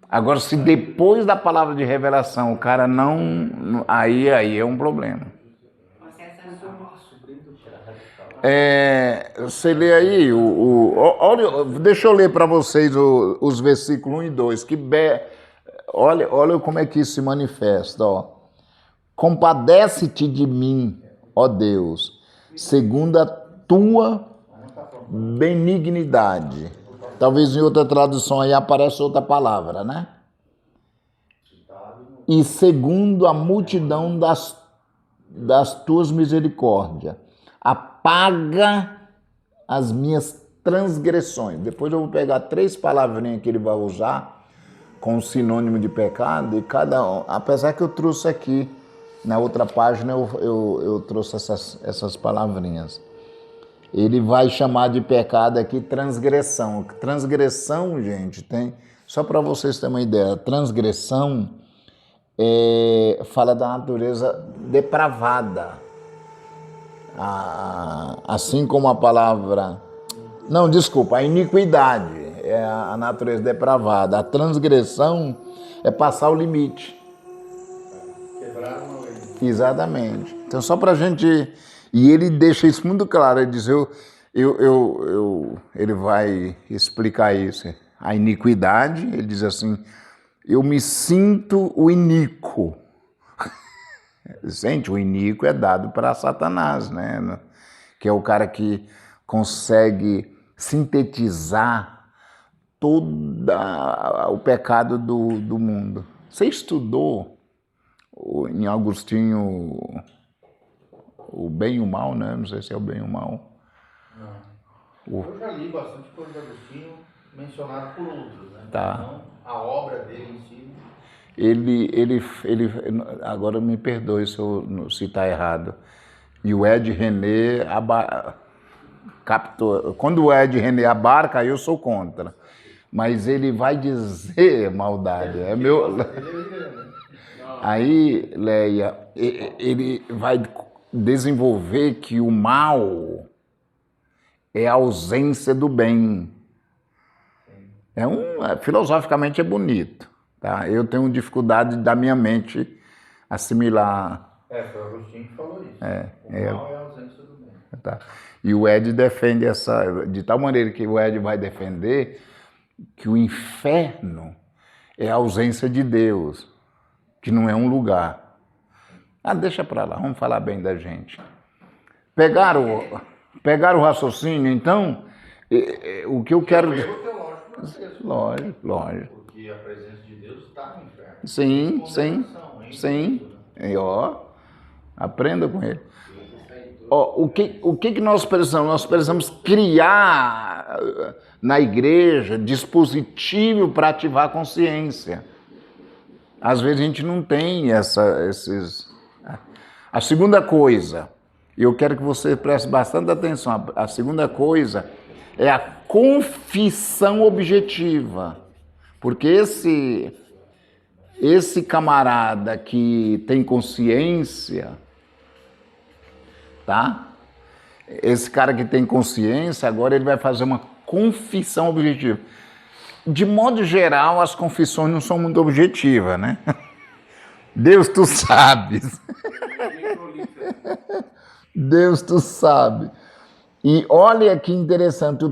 Agora, se depois da palavra de revelação o cara não... Aí é um problema. Você lê aí, olha, deixa eu ler para vocês os versículos 1 e 2. Olha como é que isso se manifesta. Ó. Compadece-te de mim, ó Deus, segundo a tua benignidade. Talvez em outra tradução aí apareça outra palavra, né? E segundo a multidão das tuas misericórdias, apaga as minhas transgressões. Depois eu vou pegar 3 palavrinhas que ele vai usar com sinônimo de pecado e cada um, apesar que eu trouxe aqui na outra página eu trouxe essas palavrinhas. Ele vai chamar de pecado aqui transgressão. Transgressão, gente, só para vocês terem uma ideia, transgressão fala da natureza depravada. Assim como a palavra... Não, desculpa, a iniquidade é a natureza depravada. A transgressão é passar o limite. Quebrar uma lei. Exatamente. Então, só para a gente... E ele deixa isso muito claro, ele diz, ele vai explicar isso. A iniquidade, ele diz assim, eu me sinto o iníquo. Gente, o iníquo é dado para Satanás, né? Que é o cara que consegue sintetizar todo o pecado do mundo. Você estudou em Agostinho o bem e o mal, né? Não sei se é o bem e o mal. Não. Eu já li bastante coisa de Agostinho mencionada por outros, né? Tá. Não a obra dele em si. Ele agora me perdoe se está errado. E o Ed René captou. Quando o Ed René abarca, eu sou contra. Mas ele vai dizer maldade. É meu. Aí, Leia, ele vai desenvolver que o mal é a ausência do bem. Filosoficamente é bonito. Tá? Eu tenho dificuldade da minha mente assimilar. Foi o Agostinho que falou isso. O mal é a ausência do bem. Tá? E o Ed defende de tal maneira que o Ed vai defender que o inferno é a ausência de Deus, que não é um lugar. Deixa para lá, vamos falar bem da gente. Pegaram o raciocínio, então, O que eu quero... Erro teológico não é isso. Lógico. Porque a presença de Deus está no inferno. Sim, Condenação, hein? sim. E, ó, aprenda com ele. Ó, o que nós precisamos? Nós precisamos criar na igreja dispositivo para ativar a consciência. Às vezes a gente não tem esses... A segunda coisa, e eu quero que você preste bastante atenção, a segunda coisa é a confissão objetiva. Porque esse camarada que tem consciência, tá? Esse cara que tem consciência, agora ele vai fazer uma confissão objetiva. De modo geral, as confissões não são muito objetivas, né? Deus, tu sabes. Deus, tu sabe. E olha que interessante,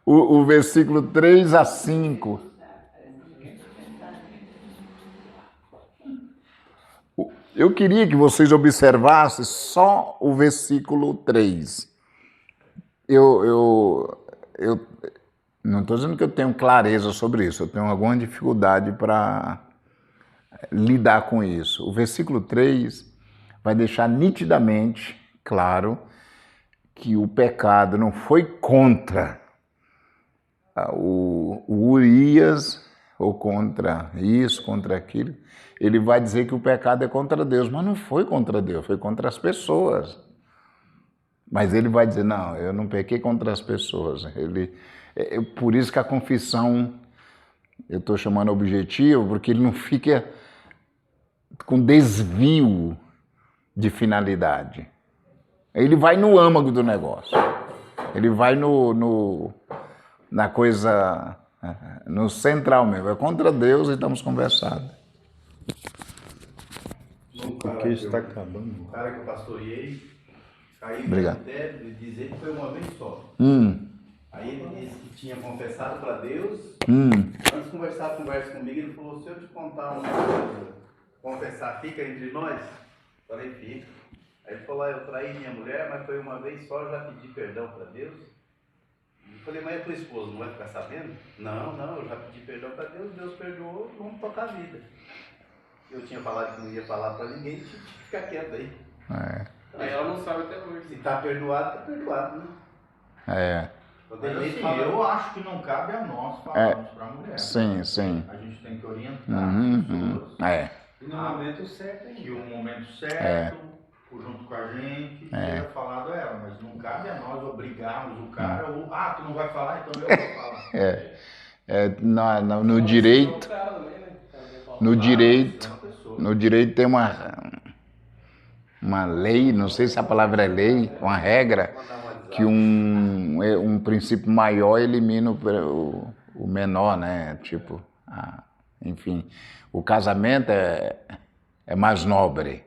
o versículo 3 a 5. Eu queria que vocês observassem só o versículo 3. Eu não estou dizendo que eu tenho clareza sobre isso, eu tenho alguma dificuldade para lidar com isso. O versículo 3 vai deixar nitidamente claro que o pecado não foi contra o Urias, ou contra isso, contra aquilo. Ele vai dizer que o pecado é contra Deus, mas não foi contra Deus, foi contra as pessoas. Mas ele vai dizer, não, eu não pequei contra as pessoas. Por isso que a confissão, eu estou chamando objetivo, porque ele não fica com desvio de finalidade. Ele vai no âmago do negócio. Ele vai na coisa, no central mesmo. É contra Deus e estamos conversando. Porque está acabando. O cara que eu pastoreei, caiu Obrigado. no teto e dizer que foi uma vez só. Aí ele disse que tinha confessado para Deus. Antes de conversar comigo, ele falou, se eu te contar uma coisa, confessar, fica entre nós? Eu falei, fica. Aí ele falou, eu traí minha mulher, mas foi uma vez só, eu já pedi perdão para Deus. Eu falei, mas a tua esposa não vai ficar sabendo? Não, eu já pedi perdão para Deus, Deus perdoou, vamos tocar a vida. Eu tinha falado que não ia falar para ninguém, tinha que ficar quieto aí. Então, ela não sabe até hoje. Se está perdoado, né? Mas assim, eu acho que não cabe a nós falarmos para a mulher. Sim. A gente tem que orientar as pessoas. E no momento certo, Que o momento certo, junto com a gente, seja falado a ela. Mas não cabe a nós obrigarmos o cara, ou, tu não vai falar, então eu vou falar. No direito, no direito tem uma lei, não sei se a palavra é lei, uma regra, que um princípio maior elimina o menor, né? Tipo, enfim, o casamento é mais nobre.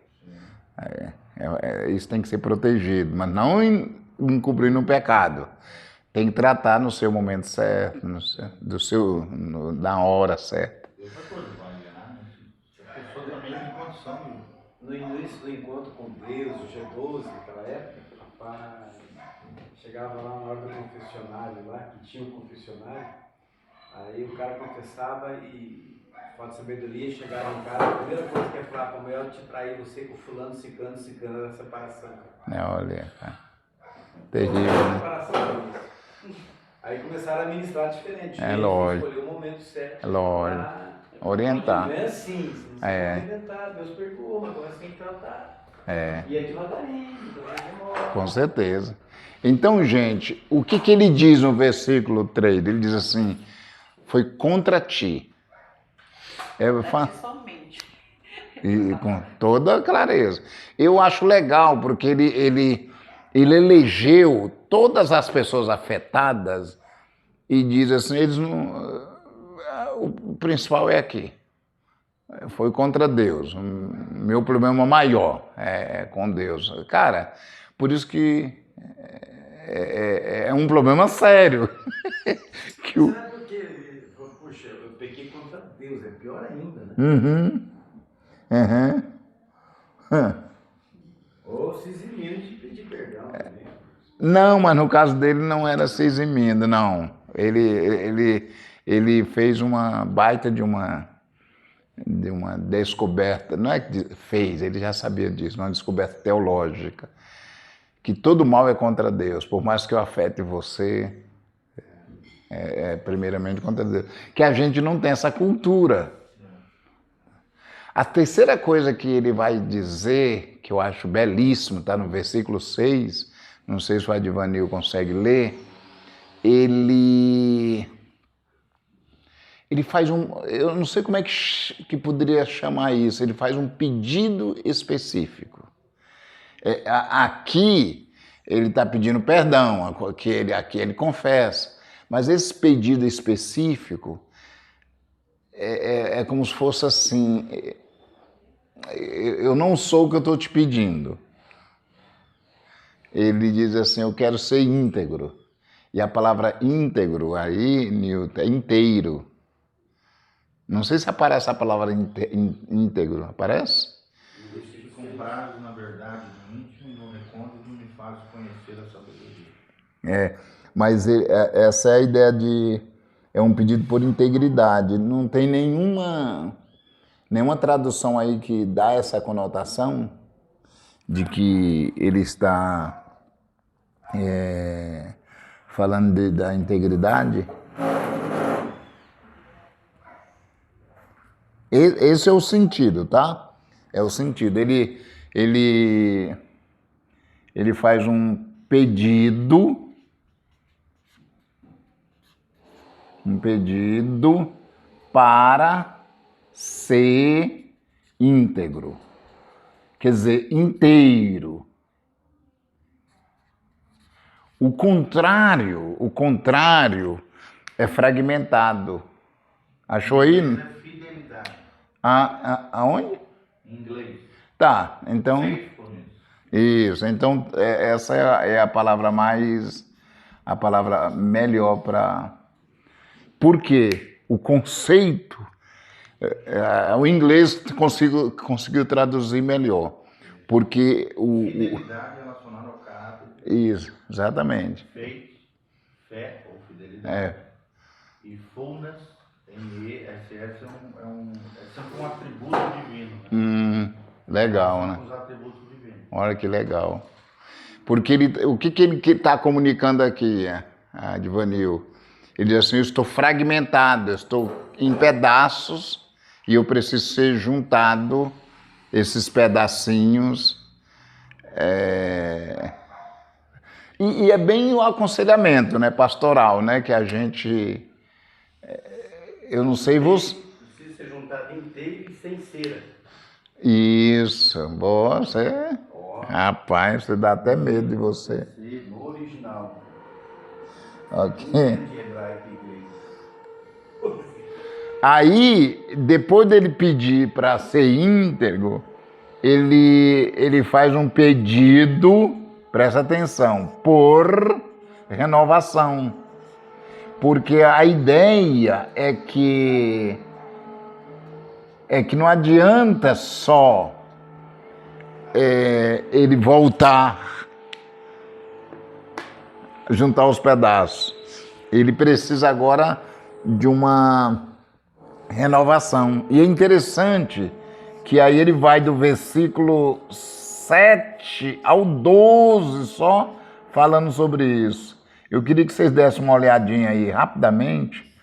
Isso tem que ser protegido, mas não encobrindo o pecado. Tem que tratar no seu momento certo, na hora certa. Outra coisa, vai enganar, se a pessoa também tem condição. no início do encontro com Deus, o G12, naquela época, rapaz, chegava lá na hora do confessionário, lá, que tinha um confessionário, aí o cara confessava e, falta de sabedoria, chegava um cara, a primeira coisa que ia falar para o meu, eu te traí você com fulano, ciclano, era separação. Olha, cara. Terrível, né? Separação. Aí começaram a ministrar diferente. Lógico. Escolher o momento certo. Lógico. Orientar. Não é assim, você não pode inventar, Deus perdoa, mas agora você tem que tratar. E é devagarinho, demora. Com certeza. Então, gente, o que ele diz no versículo 3? Ele diz assim, foi contra ti. Somente. E com toda clareza. Eu acho legal, porque ele elegeu todas as pessoas afetadas e diz assim, eles não, o principal é aqui. Foi contra Deus. Meu problema maior é com Deus. Cara, por isso que é um problema sério. Sabe por quê? Puxa, eu pequei contra Deus, é pior ainda, né? Ou se eximiram de pedir perdão também. Não, mas no caso dele não era 6 emendas, não. Ele fez uma baita de uma descoberta, não é que fez, ele já sabia disso, uma descoberta teológica, que todo mal é contra Deus, por mais que eu afete você, primeiramente contra Deus. Que a gente não tem essa cultura. A terceira coisa que ele vai dizer, que eu acho belíssimo, está no versículo 6, não sei se o Advanil consegue ler, ele faz eu não sei como é que poderia chamar isso, ele faz um pedido específico. Aqui ele está pedindo perdão, aqui ele confessa, mas esse pedido específico é como se fosse assim, eu não sou o que eu estou te pedindo. Ele diz assim, eu quero ser íntegro. E a palavra íntegro aí, Newton, é inteiro. Não sei se aparece a palavra íntegro. Aparece? Comprados na verdade do íntimo e no recôndito me faz conhecer a sabedoria. Mas essa é a ideia de... É um pedido por integridade. Não tem nenhuma tradução aí que dá essa conotação de que ele está falando da integridade. Esse é o sentido, tá? É o sentido. Ele faz um pedido para ser íntegro. Quer dizer, inteiro. O contrário é fragmentado. Achou aí? É fidelidade. Aonde? Em inglês. Tá, então... Faithfulness. Isso, então essa é a palavra melhor para... Porque o conceito, o inglês conseguiu traduzir melhor, porque Fidelidade relacionada ao caráter. Isso, exatamente. Faith, fé ou fidelidade. E fullness, M-E-S-S, é sempre um atributo divino. Né? Legal, né? Os atributos divinos. Olha que legal. Porque o que ele está comunicando aqui, Advanil? Ele diz assim, eu estou fragmentado, eu estou em pedaços e eu preciso ser juntado, esses pedacinhos. E é bem o aconselhamento, né, pastoral, né, que a gente... eu não sei você... Precisa ser juntado inteiro e sem cera. Isso, boa, você... Rapaz, você dá até medo de você. No original. Ok. De hebraico e grego. Aí, depois dele pedir para ser íntegro, ele faz um pedido, presta atenção, por renovação. Porque a ideia é que não adianta só ele voltar, juntar os pedaços. Ele precisa agora de uma renovação. E é interessante que aí ele vai do versículo 7 ao 12 só falando sobre isso. Eu queria que vocês dessem uma olhadinha aí rapidamente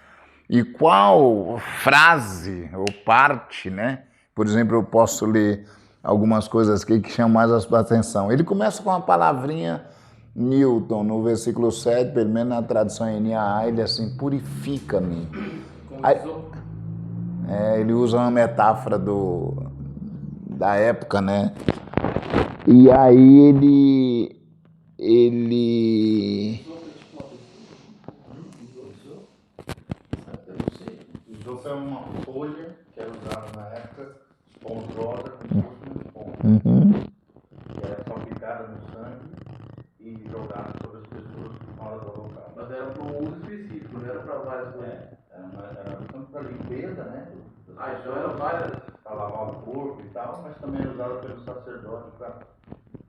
e qual frase ou parte, né? Por exemplo, eu posso ler algumas coisas aqui que chamam mais a sua atenção. Ele começa com uma palavrinha Newton, no versículo 7, pelo menos na tradução NAA, ele é assim, purifica-me. Ele usa uma metáfora da época, né? E aí Isopo é uma folha que era usada na época, esponjosa, como se fosse uma esponja. Que era salpicada no sangue e jogada sobre as pessoas na hora do holocausto. Mas era para um uso específico, não era para várias coisas. Era tanto para limpeza, né? Então era várias. Para lavar o corpo e tal, mas também era usada pelo sacerdote para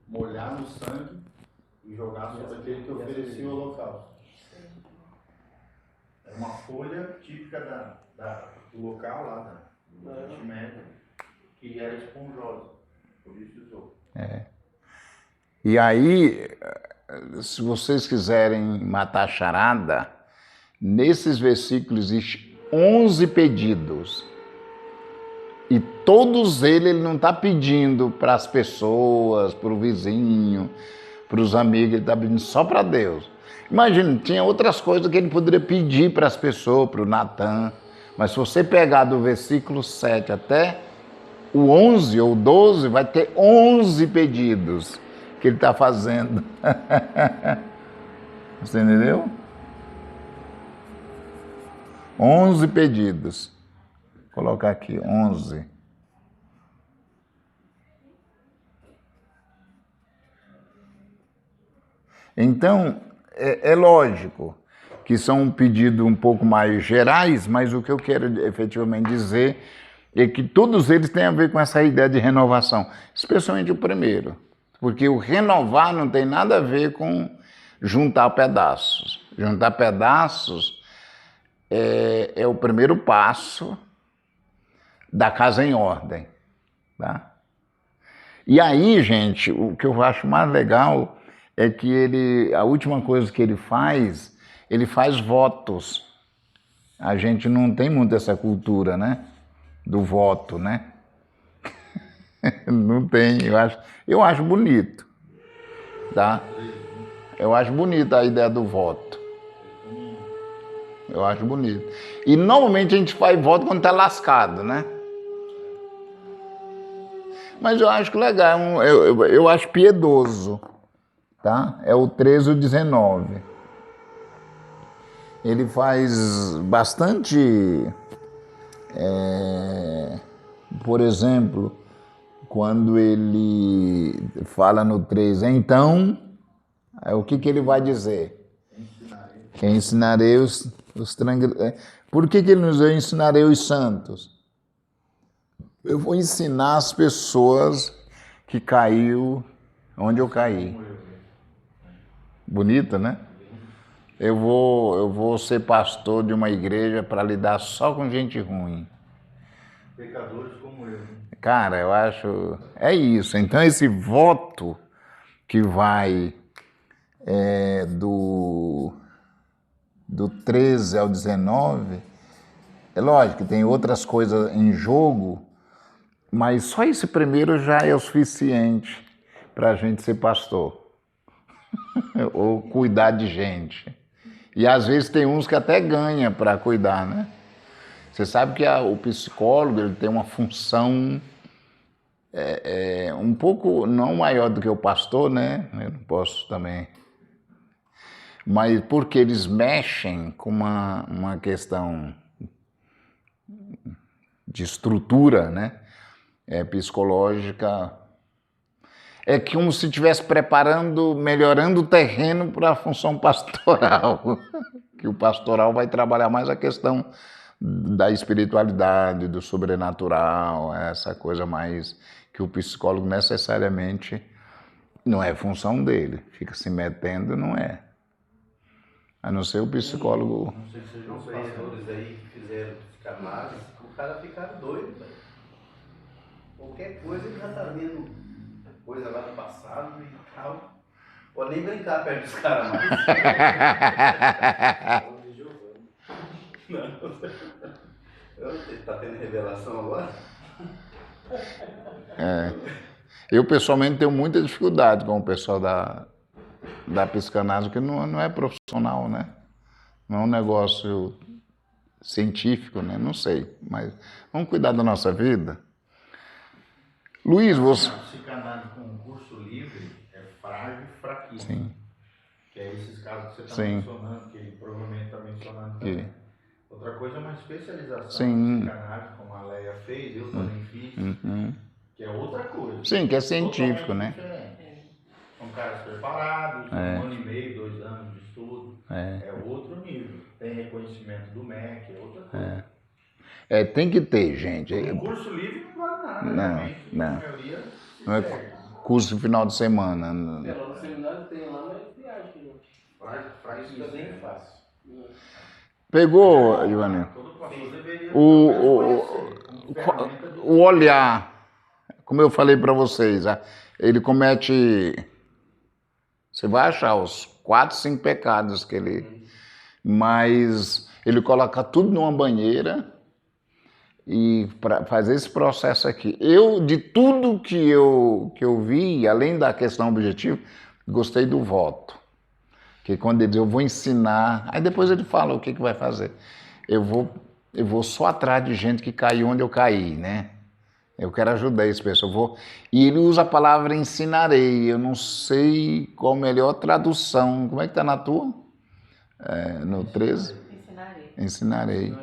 molhar no sangue e e jogar sobre aquele que oferecia o holocausto. É uma folha típica do local lá, do Oriente Médio, que era esponjosa, por isso usou. E aí, se vocês quiserem matar a charada, nesses versículos existem 11 pedidos. E todos eles ele não está pedindo para as pessoas, para o vizinho, para os amigos, ele está pedindo só para Deus. Imagina, tinha outras coisas que ele poderia pedir para as pessoas, para o Natan. Mas se você pegar do versículo 7 até o 11 ou 12, vai ter 11 pedidos que ele está fazendo. Você entendeu? 11 pedidos. Vou colocar aqui, 11. Então, é lógico que são pedidos um pouco mais gerais, mas o que eu quero efetivamente dizer é que todos eles têm a ver com essa ideia de renovação, especialmente o primeiro. Porque o renovar não tem nada a ver com juntar pedaços. Juntar pedaços é o primeiro passo da casa em ordem. Tá? E aí, gente, o que eu acho mais legal é que a última coisa que ele faz votos. A gente não tem muito essa cultura, né? Do voto, né? Não tem, eu acho bonito, tá? Eu acho bonita a ideia do voto. Eu acho bonito. E normalmente a gente faz voto quando tá lascado, né? Mas eu acho legal, eu acho piedoso, tá? É o 13 e o 19. Ele faz bastante, por exemplo, quando ele fala no 3, então, o que ele vai dizer? Ensinarei os Por que ele nos diz ensinarei os santos? Eu vou ensinar as pessoas que caiu onde eu caí. Bonita, né? Eu vou ser pastor de uma igreja para lidar só com gente ruim. Pecadores como eu. Cara, eu acho... É isso. Então, esse voto que vai do 13 ao 19, é lógico que tem outras coisas em jogo, mas só esse primeiro já é o suficiente para a gente ser pastor. Ou cuidar de gente. E às vezes tem uns que até ganha para cuidar, né? Você sabe que o psicólogo ele tem uma função um pouco, não maior do que o pastor, né? Eu não posso também. Mas porque eles mexem com uma questão de estrutura, né? Psicológica. É como se estivesse melhorando o terreno para a função pastoral. Que o pastoral vai trabalhar mais a questão da espiritualidade, do sobrenatural, essa coisa mais que o psicólogo necessariamente não é função dele. Fica se metendo, não é. A não ser o psicólogo... Não sei se sejam os pastores aí que fizeram psicanálise, o cara ficaram doido, velho. Qualquer coisa ele já tá vendo coisa lá do passado e tal. Pode nem brincar perto dos caras mais. Não. Tá tendo revelação agora? Eu pessoalmente tenho muita dificuldade com o pessoal da psicanálise, porque não é profissional, né? Não é um negócio científico, né? Não sei, mas vamos cuidar da nossa vida. Luiz, você... A psicanálise com curso livre é frágil e fraquinho. Sim. Que é esses casos que você está mencionando, que ele provavelmente está mencionando também. Outra coisa é uma especialização em psicanálise, como a Leia fez, eu também fiz, que é outra coisa. Sim, que é científico, né? Diferente. São caras preparados, 1 ano e meio, 2 anos de estudo, é outro nível. Tem reconhecimento do MEC, é outra coisa. Tem que ter, gente. O curso livre não vale nada, não. A maioria Não é curso de final de semana. Lá no seminário tem lá, mas Isso eu nem faço. Pegou, Ivani? Todo pastor deveria O olhar, como eu falei para vocês, ele comete, você vai achar os 4, 5 pecados que ele, mas ele coloca tudo numa banheira e para fazer esse processo aqui. De tudo que eu vi, além da questão objetiva, gostei do voto. Que quando ele diz, eu vou ensinar, aí depois ele fala o que vai fazer. Eu vou só atrás de gente que caiu onde eu caí, né? Eu quero ajudar esse pessoal. E ele usa a palavra ensinarei. Eu não sei qual a melhor tradução. Como é que está na tua? No 13? Ensinarei. Ensinarei.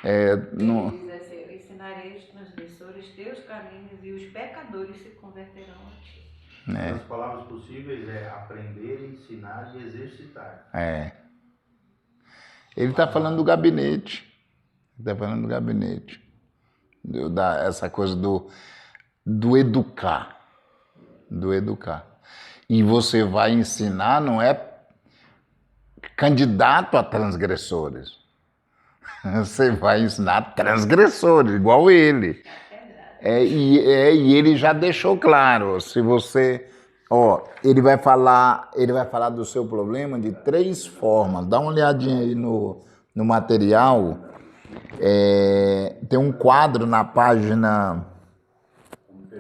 Ele diz assim, ensinarei os transgressores teus caminhos e os pecadores se converterão a ti. As palavras possíveis é aprender, ensinar e exercitar. Ele está falando do gabinete. Essa coisa do educar. Do educar. E você vai ensinar, não é candidato a transgressores. Você vai ensinar transgressores, igual ele. E ele já deixou claro, se você... ele vai falar do seu problema de 3 formas. Dá uma olhadinha aí no material. Tem um quadro na página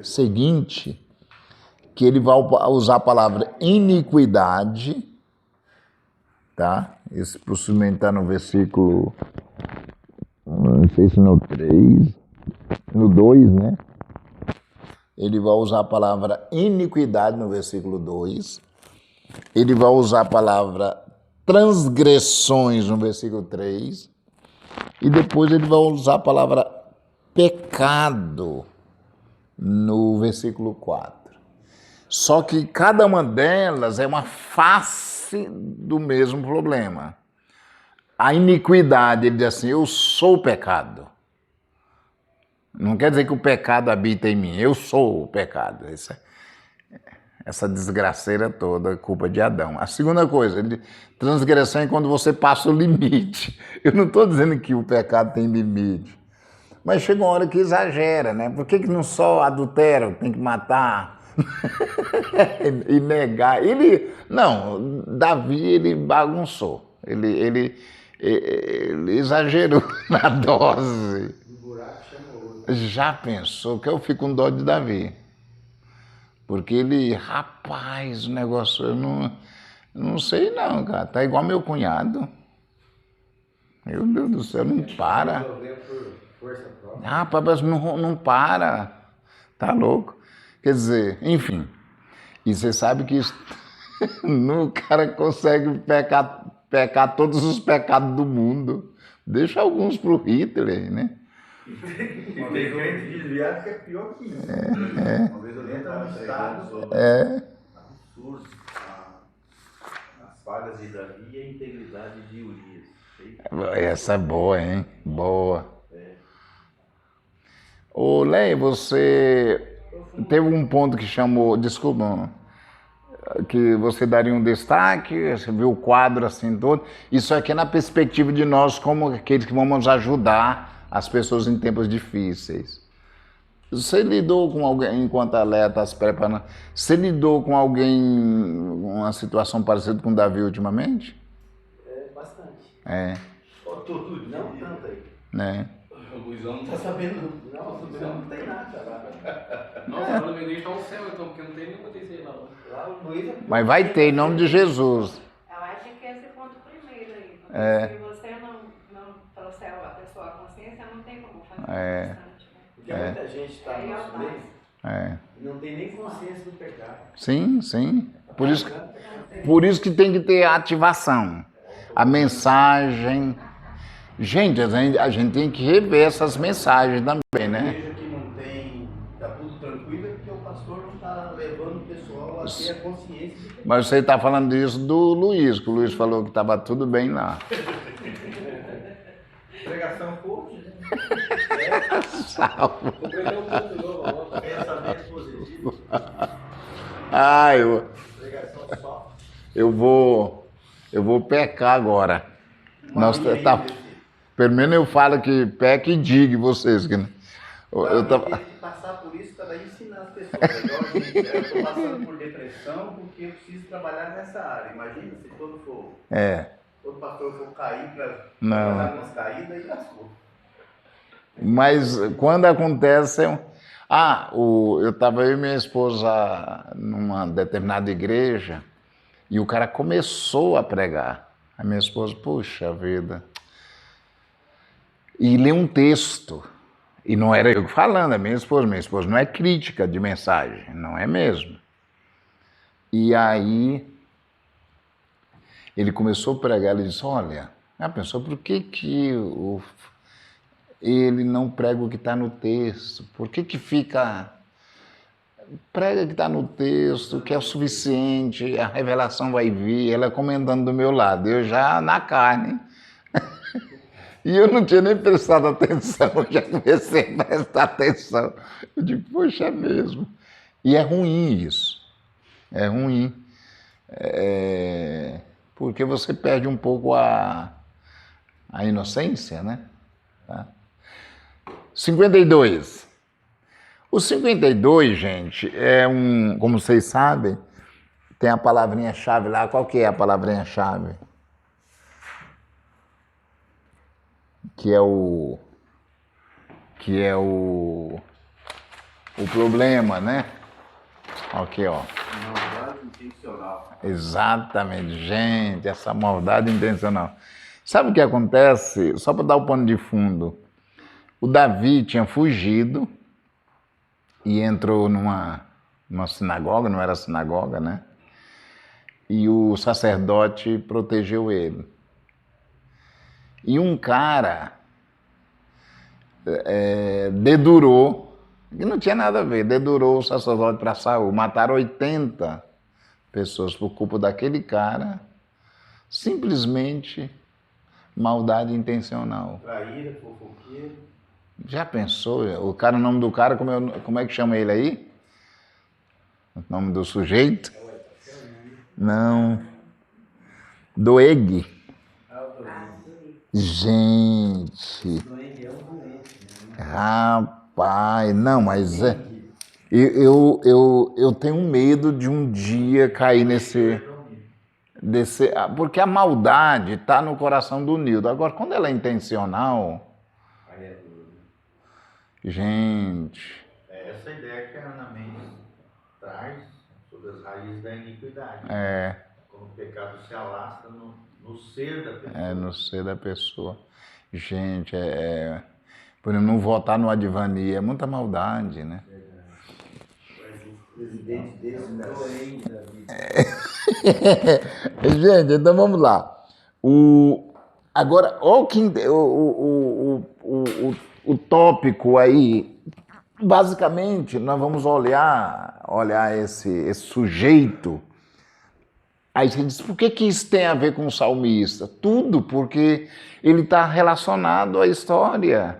seguinte que ele vai usar a palavra iniquidade, tá? Esse possivelmente está no versículo, não sei se no 3, no 2, né? Ele vai usar a palavra iniquidade no versículo 2. Ele vai usar a palavra transgressões no versículo 3. E depois ele vai usar a palavra pecado no versículo 4. Só que cada uma delas é uma face do mesmo problema. A iniquidade, ele diz assim, eu sou o pecado. Não quer dizer que o pecado habita em mim, eu sou o pecado. Essa desgraceira toda é culpa de Adão. A segunda coisa, transgressão é quando você passa o limite. Eu não estou dizendo que o pecado tem limite, mas chega uma hora que exagera, né? Por que não só adultera, tem que matar e negar? Davi, ele bagunçou. Ele exagerou na dose. Já pensou que eu fico com dó de Davi? Porque ele, rapaz, o negócio, eu não sei não, cara. Tá igual meu cunhado. Meu Deus do céu, não para. Rapaz, não para. Tá louco. Quer dizer, enfim. E você sabe que isso, o cara consegue pecar todos os pecados do mundo. Deixa alguns pro Hitler, né? Uma vez crente desviado que é pior que isso. Uma vez eu entra no estado absurdo. As falhas de Davi e a integridade de Urias. Essa é boa, hein? Boa. Ô, Lei, você teve um ponto que chamou, desculpa, que você daria um destaque, você viu o quadro assim todo. Isso aqui é na perspectiva de nós como aqueles que vamos ajudar as pessoas em tempos difíceis. Você lidou com alguém, enquanto a Léa está se preparando, você lidou com alguém, uma situação parecida com o Davi ultimamente? Bastante. Não tanto aí. Né? O Luizão não tá sabendo. Não, o Luizão não tem nada lá. Nossa, lá no meu está um céu, então, porque não tem nenhuma desse aí lá. Lá o Luiz Mas vai ter, em nome de Jesus. Eu acho que esse ponto primeiro aí. Porque se você não trouxer a pessoa à consciência, não tem como fazer bastante. Porque muita gente está no nosso meio e não tem nem consciência do pecado. Sim. Por isso que tem que ter a ativação. A mensagem. Gente, a gente tem que rever essas mensagens também, né? Veja que não tem, tá tudo tranquilo, é porque o pastor não está levando o pessoal a ter a consciência de que... Mas você está falando disso do Luiz, que o Luiz falou que estava tudo bem lá. Pregação coach, né? Salvo. Pensamento positivo. Ah, Pregação só. eu vou eu vou pecar agora. Pelo menos eu falo que peca e digo vocês. Que, eu tava... que passar por isso para ensinar as pessoas. Eu estou passando por depressão porque eu preciso trabalhar nessa área. Imagina se todo pastor for cair para trabalhar nas caídas e lascou. Mas quando acontece... eu estava eu e minha esposa numa determinada igreja e o cara começou a pregar. A minha esposa, puxa vida... E lê um texto, e não era eu falando, é minha esposa não é crítica de mensagem, não é mesmo. E aí, ele começou a pregar, ele disse, olha, pensou, por que ele não prega o que está no texto? Por que fica, prega o que está no texto, que é o suficiente, a revelação vai vir, ela comentando do meu lado, eu já na carne. E eu não tinha nem prestado atenção, eu já comecei a prestar atenção. Eu digo, poxa, é mesmo. E é ruim isso. É ruim. Porque você perde um pouco a inocência, né? Tá? 52. O 52, gente, é como vocês sabem, tem a palavrinha-chave lá. Qual que é a palavrinha-chave? Que é o problema, né? Aqui, ó. Maldade intencional. Exatamente, gente, essa maldade intencional. Sabe o que acontece? Só para dar o pano de fundo. O Davi tinha fugido e entrou numa sinagoga, não era sinagoga, né? E o sacerdote protegeu ele. E um cara dedurou, que não tinha nada a ver, dedurou o sacerdote para Saul. Mataram 80 pessoas por culpa daquele cara, simplesmente maldade intencional. Traíra, fofoqueiro. Já pensou? O nome do cara, como é que chama ele aí? O nome do sujeito? Não. Doeg. Gente, rapaz, não, mas eu tenho medo de um dia cair porque a maldade está no coração do Nildo. Agora, quando ela é intencional, gente... Essa ideia que a Ana Mendes traz sobre as raízes da iniquidade. Quando o pecado se alastra no ser da pessoa. No ser da pessoa. Gente, por exemplo, não votar no Advani é muita maldade, né? O presidente desse doente da vida. Gente, então vamos lá. Agora, o tópico aí, basicamente, nós vamos olhar esse sujeito. Aí você diz, por que isso tem a ver com o salmista? Tudo, porque ele está relacionado à história.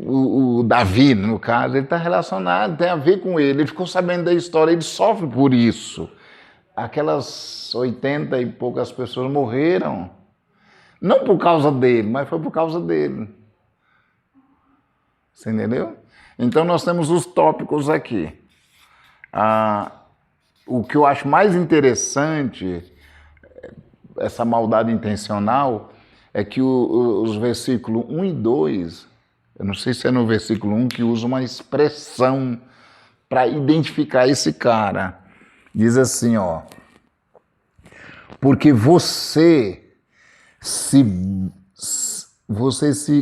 O Davi, no caso, ele está relacionado, tem a ver com ele. Ele ficou sabendo da história, ele sofre por isso. Aquelas 80 e poucas pessoas morreram. Não por causa dele, mas foi por causa dele. Você entendeu? Então nós temos os tópicos aqui. O que eu acho mais interessante, essa maldade intencional, é que os versículos 1 e 2, eu não sei se é no versículo 1 que usa uma expressão para identificar esse cara. Diz assim, ó, porque você se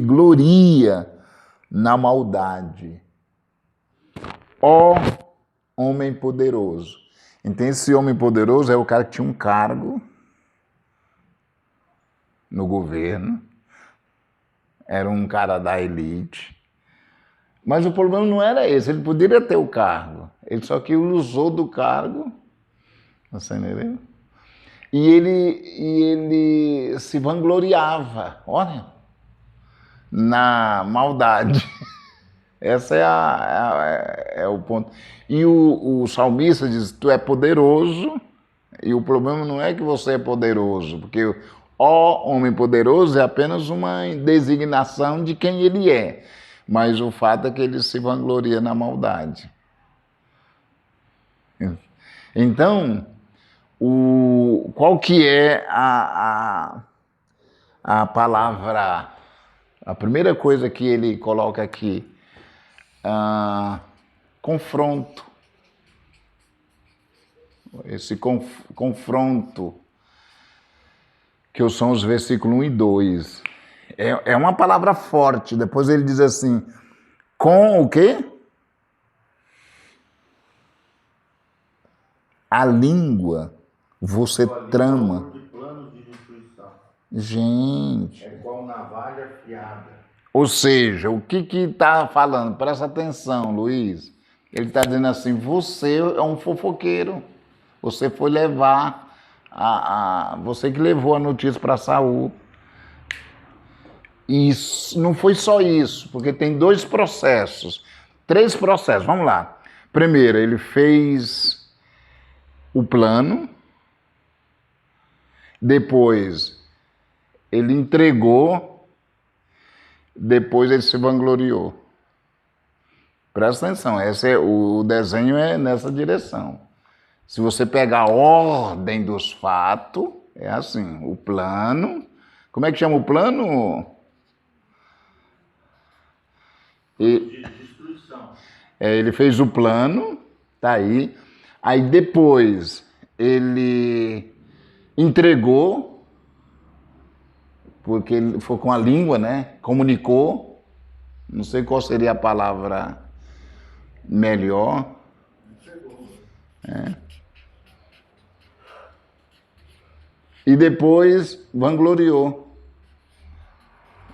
gloria na maldade, ó homem poderoso. Então, esse homem poderoso é o cara que tinha um cargo no governo, era um cara da elite, mas o problema não era esse, ele poderia ter o cargo, ele só que usou do cargo, você entendeu? E ele se vangloriava, olha, na maldade. Esse é o ponto. E o salmista diz, tu é poderoso, E o problema não é que você é poderoso, porque ó homem poderoso é apenas uma designação de quem ele é. Mas o fato é que ele se vangloria na maldade. Então, qual que é a palavra, a primeira coisa que ele coloca aqui? Confronto. Esse confronto, que são os versículos 1 e 2. É uma palavra forte. Depois ele diz assim, com o quê? A língua você trama. De planos de destruição. Gente. É igual navalha afiada. Ou seja, o que está falando? Presta atenção, Luiz. Ele está dizendo assim, você é um fofoqueiro. Você foi levar, você que levou a notícia para Saul. E não foi só isso, porque tem 2 processos, 3 processos, vamos lá. Primeiro, ele fez o plano, depois ele entregou, depois ele se vangloriou. Presta atenção, o desenho é nessa direção. Se você pegar a ordem dos fatos, é assim, o plano. Como é que chama o plano? De destruição. Ele fez o plano, tá aí. Aí depois ele entregou, porque ele foi com a língua, né? Comunicou. Não sei qual seria a palavra melhor. E depois vangloriou.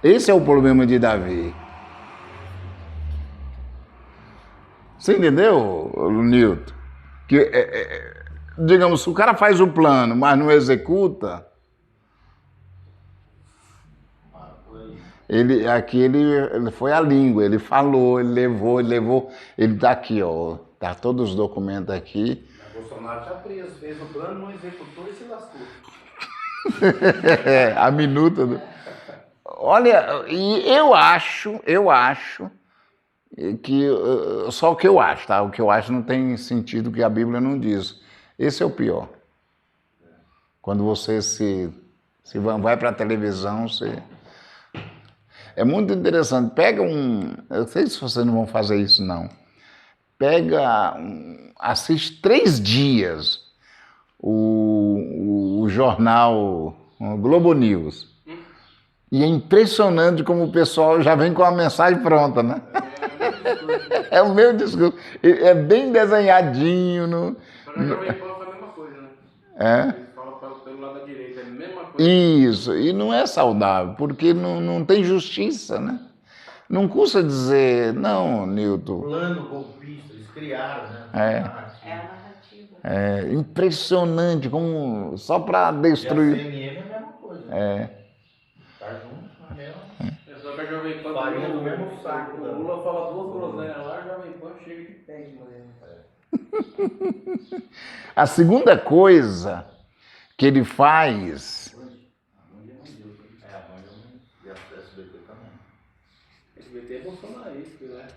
Esse é o problema de Davi. Você entendeu, Nilton? Que, digamos, se o cara faz o plano, mas não executa, ele foi a língua, ele falou, ele levou, ele está aqui, ó, tá todos os documentos aqui. Bolsonaro já preso, fez o plano, não executou e se lascou. A minuta. Olha, e eu acho que, só o que eu acho, tá? O que eu acho não tem sentido, que a Bíblia não diz. Esse é o pior. Quando você se vai para a televisão, é muito interessante. Pega eu sei se vocês não vão fazer isso, não. Assiste 3 dias o jornal Globo News. E é impressionante como o pessoal já vem com a mensagem pronta, né? É o meu discurso. É bem desenhadinho. Para Jovem Pan foi a mesma coisa, né? Ele fala pelo lado da direita, é a mesma coisa. Isso, e não é saudável, porque não tem justiça, né? Não custa dizer, não, Nilton. Plano golpista, eles criaram, né? É a narrativa. É impressionante, como só para destruir. E a CNN é a mesma coisa. Tá junto na mesma. É só que a Jovem Pan Farinha do mesmo saco. O Lula fala 2 groselhas lá, a Jovem Pan chega de pé de manhã. A segunda coisa que ele faz. E a SBT também. SBT é bolsonarista, né?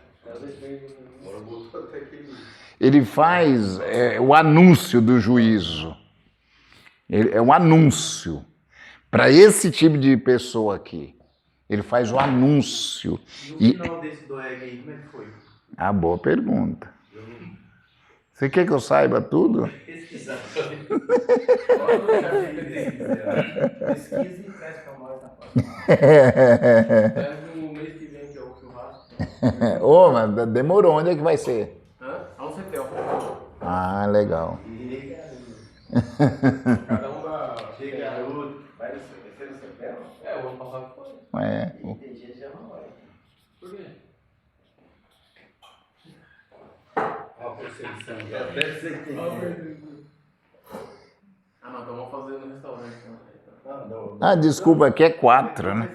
Agora botou até aquele. Ele faz o anúncio do juízo. É um anúncio. Para esse tipo de pessoa aqui. Ele faz o anúncio. No final desse doeg aí, como é que foi? Boa pergunta. Você quer que eu saiba tudo? Pesquisar. Pesquisa e traz para nós na próxima. No mês que vem, que é o churrasco. Ô, mas demorou. Onde é que vai ser? A um CETEL. Legal. Cada um da. Chega, garoto. Vai ser no CPL? É, o ano passado foi. E tem gente que já não vai. Por quê? Olha a perseguição. Deve ser que Não, então vamos fazer no restaurante. Desculpa, aqui é 4, né?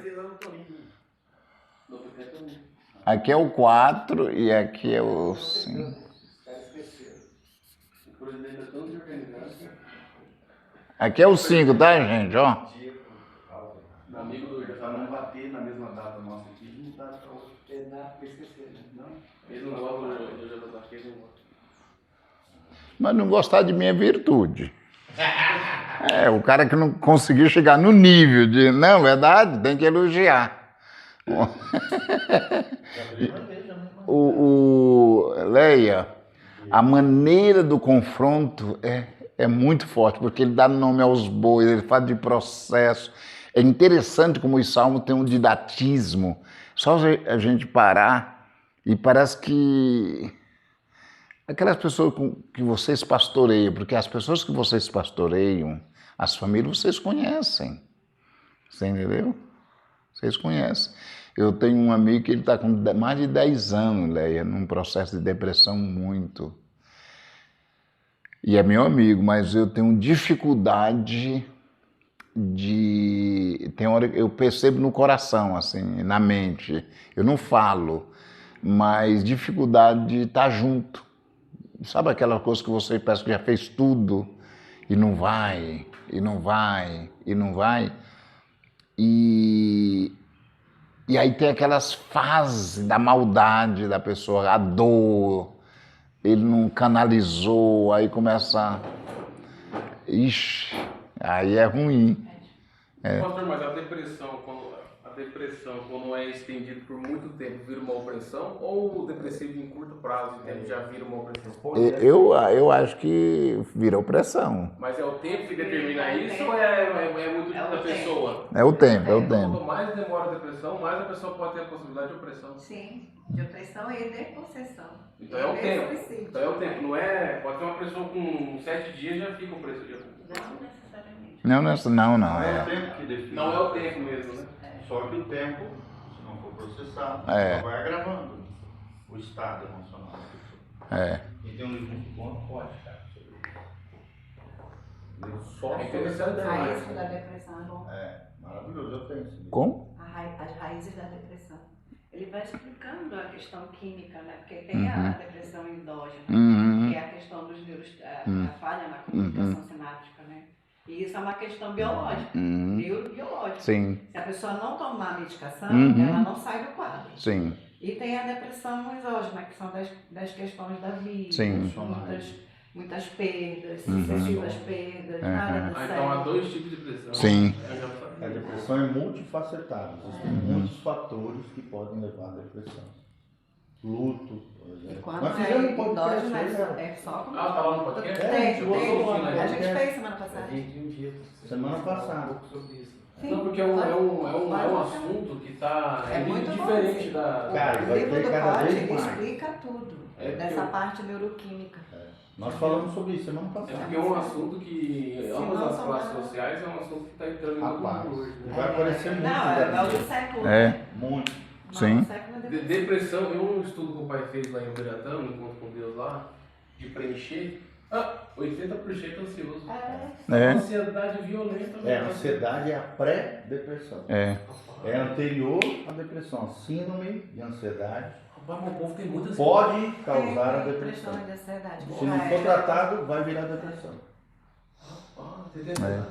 Aqui é o 4 e aqui é o 5. O presidente é tão desorganizado. Aqui é o 5, tá, gente? Ó. Amigo do Jorge. Pra não bater na mesma data nossa aqui, não dá pra outro. Eles não gostam do jogo daqui, eles não gostam. Mas não gostar de mim é virtude. O cara que não conseguiu chegar no nível de... Não, verdade, tem que elogiar. Leia, a maneira do confronto é muito forte, porque ele dá nome aos bois, ele fala de processo. É interessante como os salmos têm um didatismo. Só a gente parar e parece que aquelas pessoas que vocês pastoreiam, porque as pessoas que vocês pastoreiam, as famílias vocês conhecem. Você entendeu? Vocês conhecem. Eu tenho um amigo que ele está com mais de 10 anos, Leia, num processo de depressão muito. E é meu amigo, mas eu tenho dificuldade de... Tem hora que eu percebo no coração, assim, na mente. Eu não falo, mas dificuldade de estar junto. Sabe aquela coisa que você parece que já fez tudo e não vai, e não vai, e não vai? E aí tem aquelas fases da maldade da pessoa, a dor, ele não canalizou, aí começa... Ixi, aí é ruim. Pastor, mas a depressão, quando é estendida por muito tempo, vira uma opressão? Ou o depressivo em curto prazo já vira uma opressão? Eu acho que vira opressão. Mas é o tempo que determina isso ou é muito da pessoa? É o tempo, é o Quanto tempo. mais demora a depressão, mais a pessoa pode ter a possibilidade de opressão. Sim, de opressão e de possessão. Então é o tempo. Então é o tempo. Não é... Pode ter uma pessoa com 7 dias e já fica opressiva. Não necessariamente. Não. É o tempo que define. Não é o tempo mesmo, né? Só que o tempo, se não for processado, É. só vai agravando o estado emocional da pessoa. E tem um livro muito bom, pode, cara, sobre isso. Só É interessante, A né? raiz da depressão é bom. Maravilhoso, eu tenho esse livro. Como? As raízes da depressão. Ele vai explicando a questão química, né? Porque tem a depressão endógena, que é a questão dos vírus, a falha na comunicação sináptica, né? E isso é uma questão biológica, neurobiológica. Sim, Se a pessoa não tomar a medicação, ela não sai do quadro. sim. E tem a depressão exógena, que são das questões da vida, Sim. muitas perdas, sucessivas perdas, nada dá Então há certo. 2 tipos de depressão. Sim. A depressão é multifacetada. Existem muitos fatores que podem levar à depressão. Luto, por E exemplo. quando Nós é fizemos um podcast endógena, hoje, é só com... Ah, tá lá no podcast? A gente fez semana passada. semana passada. Sim, Não, porque é um pode- assunto que está É muito diferente bom. da... Cara, O vai livro ter do cada Pote, vez ele mais. explica tudo dessa porque- parte neuroquímica. Nós falamos sobre isso semana É passada. porque é um assunto que, Sim, ambas não as são classes nada. sociais, é um assunto que está entrando em todo Rapaz, mundo hoje. Né? vai aparecer muito. Não, é o Gabriel. do século. É. Muito. Sim. Não, o século é depressão. Depressão, um estudo que o pai fez lá em Ubiratã, no Encontro com Deus lá, de preencher, 80% ansioso. É. Ansiedade violenta. A ansiedade é a pré-depressão. É. É anterior à depressão. A síndrome de ansiedade Rapaz, meu povo tem muita pode causar a Tem depressão. de ansiedade. Se não for tratado, vai virar depressão. Você tem ansiedade?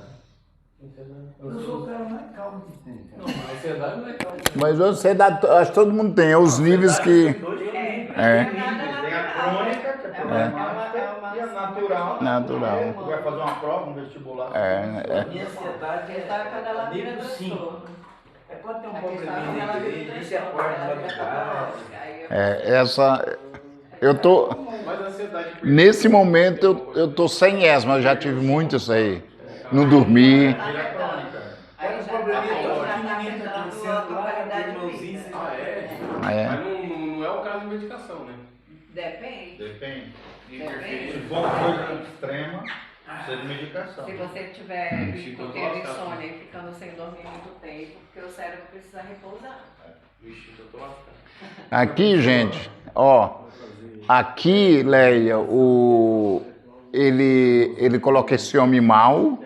Eu sou o cara mais calmo que tem, cara. Não, a ansiedade não é calma. Mas você dá, acho que todo mundo tem, é os níveis que... É. Tem a crônica, que é problemática, e a natural. Natural. Tu vai fazer uma prova, um vestibular. Minha ansiedade é nível 5. É quando tem um probleminha na igreja, isso é quarto da madrugada. Essa... Eu tô... Mas a ansiedade... Nesse momento eu tô sem asma, eu já tive muito isso aí. Não dormi. Vira crônica. Aí o probleminha tão pequenininho tá acontecendo lá, irmãozinho. Ah, é? É. Mas não é o caso de medicação, né? Depende. Depende. Se Interferir. for uma coisa extrema, precisa de medicação. Se você tiver tendo insônia e ficando sem dormir muito tempo, porque o cérebro precisa repousar. Vixe, eu tô lascado. Aqui, gente, ó. Aqui, Leia, ele coloca esse homem mau.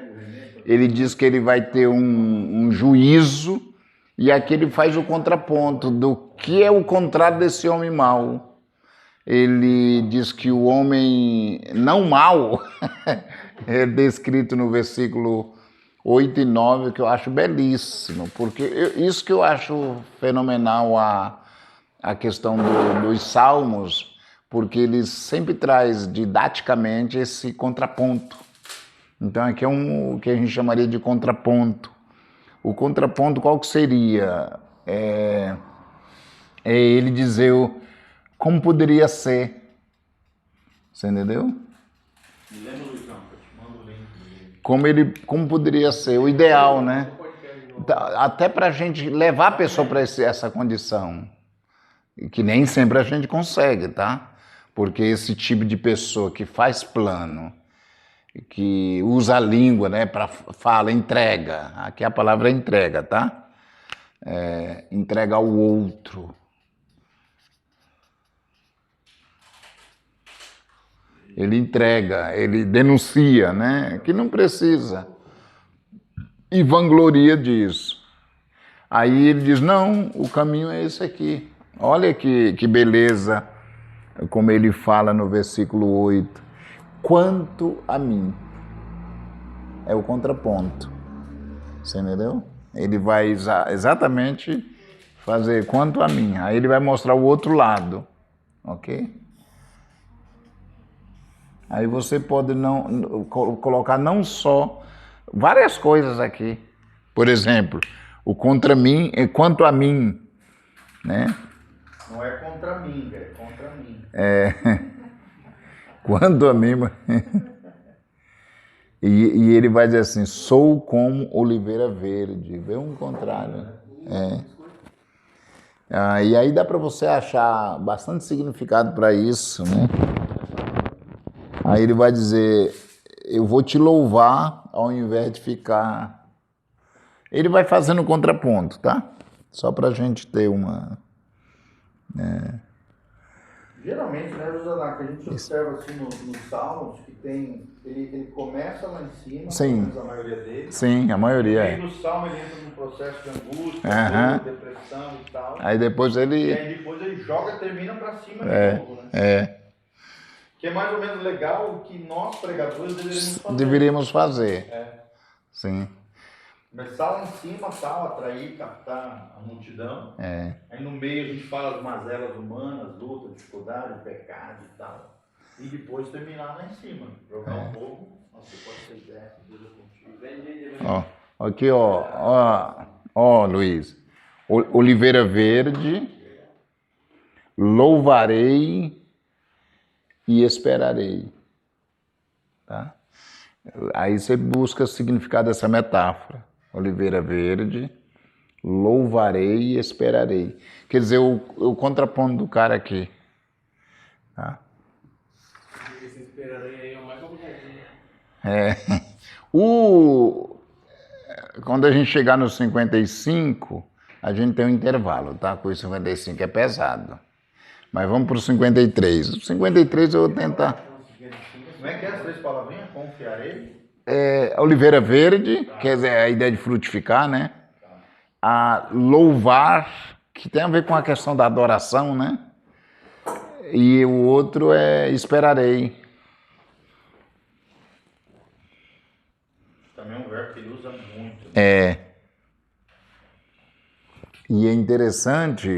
Ele diz que ele vai ter um juízo. E aqui ele faz o contraponto do que é o contrário desse homem mau. ele diz que o homem não mau é descrito no versículo 8 e 9, que eu acho belíssimo, porque isso que eu acho fenomenal a questão dos salmos, porque eles sempre traz didaticamente esse contraponto. Então aqui é o que a gente chamaria de contraponto. O contraponto qual que seria? É ele dizer como poderia ser. Você entendeu? Como poderia ser, o ideal, né? Até para a gente levar a pessoa para essa condição. Que nem sempre a gente consegue, tá? Porque esse tipo de pessoa que faz plano, que usa a língua, né, para fala, entrega. Aqui a palavra é entrega, tá? Entrega ao outro. Ele entrega, ele denuncia, né? Que não precisa. E vangloria disso. Aí ele diz, não, o caminho é esse aqui. Olha que beleza, como ele fala no versículo 8. Quanto a mim. É o contraponto. Você entendeu? Ele vai exatamente fazer quanto a mim. Aí ele vai mostrar o outro lado. Ok? Aí você pode colocar não só várias coisas aqui. Por exemplo, o contra mim é quanto a mim, né? Não é contra mim, é contra mim. Quanto a mim. E ele vai dizer assim, sou como oliveira verde. Vê um contrário. E aí dá para você achar bastante significado para isso, né? Aí ele vai dizer, eu vou te louvar ao invés de ficar... Ele vai fazendo contraponto, tá? Só para a gente ter uma... Geralmente, né, Josanaca, a gente observa assim nos Salmos que tem... Ele começa lá em cima, Sim. pelo menos a maioria deles. Sim, a maioria No meio do Salmo ele entra num processo de angústia, dor, depressão e tal. Aí depois ele... E aí depois ele joga, termina para cima de novo, né? Que é mais ou menos legal o que nós, pregadores, deveríamos fazer. Sim. Começar lá em cima, tal, atrair, captar a multidão. Aí no meio a gente fala das mazelas humanas, luta, dificuldade, pecado e tal. E depois terminar lá em cima. Jogar um pouco. Nossa, pode ser ideia, Deus é contigo. Aqui, ó, Luiz. Oliveira verde, louvarei e esperarei. Tá? Aí você busca o significado dessa metáfora. Oliveira verde, louvarei e esperarei. Quer dizer, o contraponto do cara aqui. Tá? Esse esperarei aí é o mais complicadinho. Quando a gente chegar no 55, a gente tem um intervalo, tá? Com o 55 é pesado. Mas vamos para o 53. O 53 eu vou tentar... Como é que é as 3 palavrinhas? Confiarei? Oliveira verde, quer dizer, a ideia de frutificar, né? A louvar, que tem a ver com a questão da adoração, né? E o outro é esperarei. Também é um verbo que ele usa muito. E é interessante,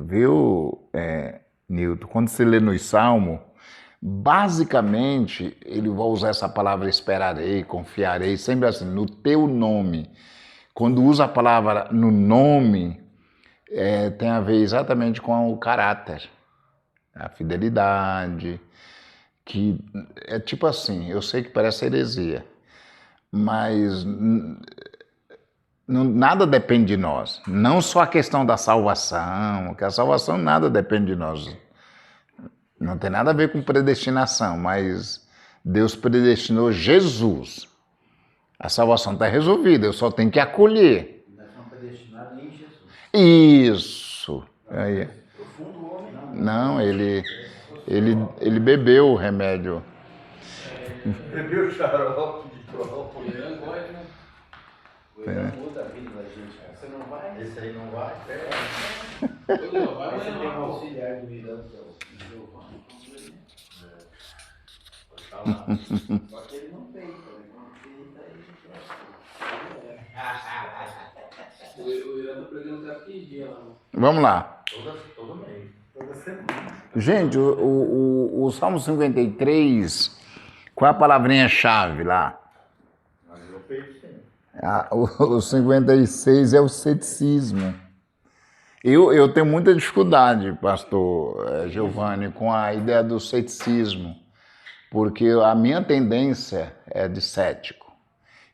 viu, Nilton, quando você lê nos Salmos, basicamente ele vai usar essa palavra esperarei, confiarei, sempre assim, no teu nome. Quando usa a palavra no nome, tem a ver exatamente com o caráter, a fidelidade, que é tipo assim, eu sei que parece heresia, mas nada depende de nós. Não só a questão da salvação, que a salvação nada depende de nós. Não tem nada a ver com predestinação, mas Deus predestinou Jesus. A salvação está resolvida, eu só tenho que acolher. Nós somos predestinados em Jesus. Isso. Aí. Profundo homem, não. Não, ele bebeu o remédio. Bebeu xarope de própolis. Muda a vida da gente, cara. Você não vai? Esse aí não vai? Você tem um auxiliar do Miranda, que é o Giovanni. Só que ele não peita, ele não peita e... O Irã tá pregando até que dia lá. Vamos lá. Todo mês. Toda semana. Gente, o Salmo 53, qual é a palavrinha-chave lá? Mas eu peito sim. O 56 é o ceticismo. Eu tenho muita dificuldade, pastor Giovanni, com a ideia do ceticismo, porque a minha tendência é de cético.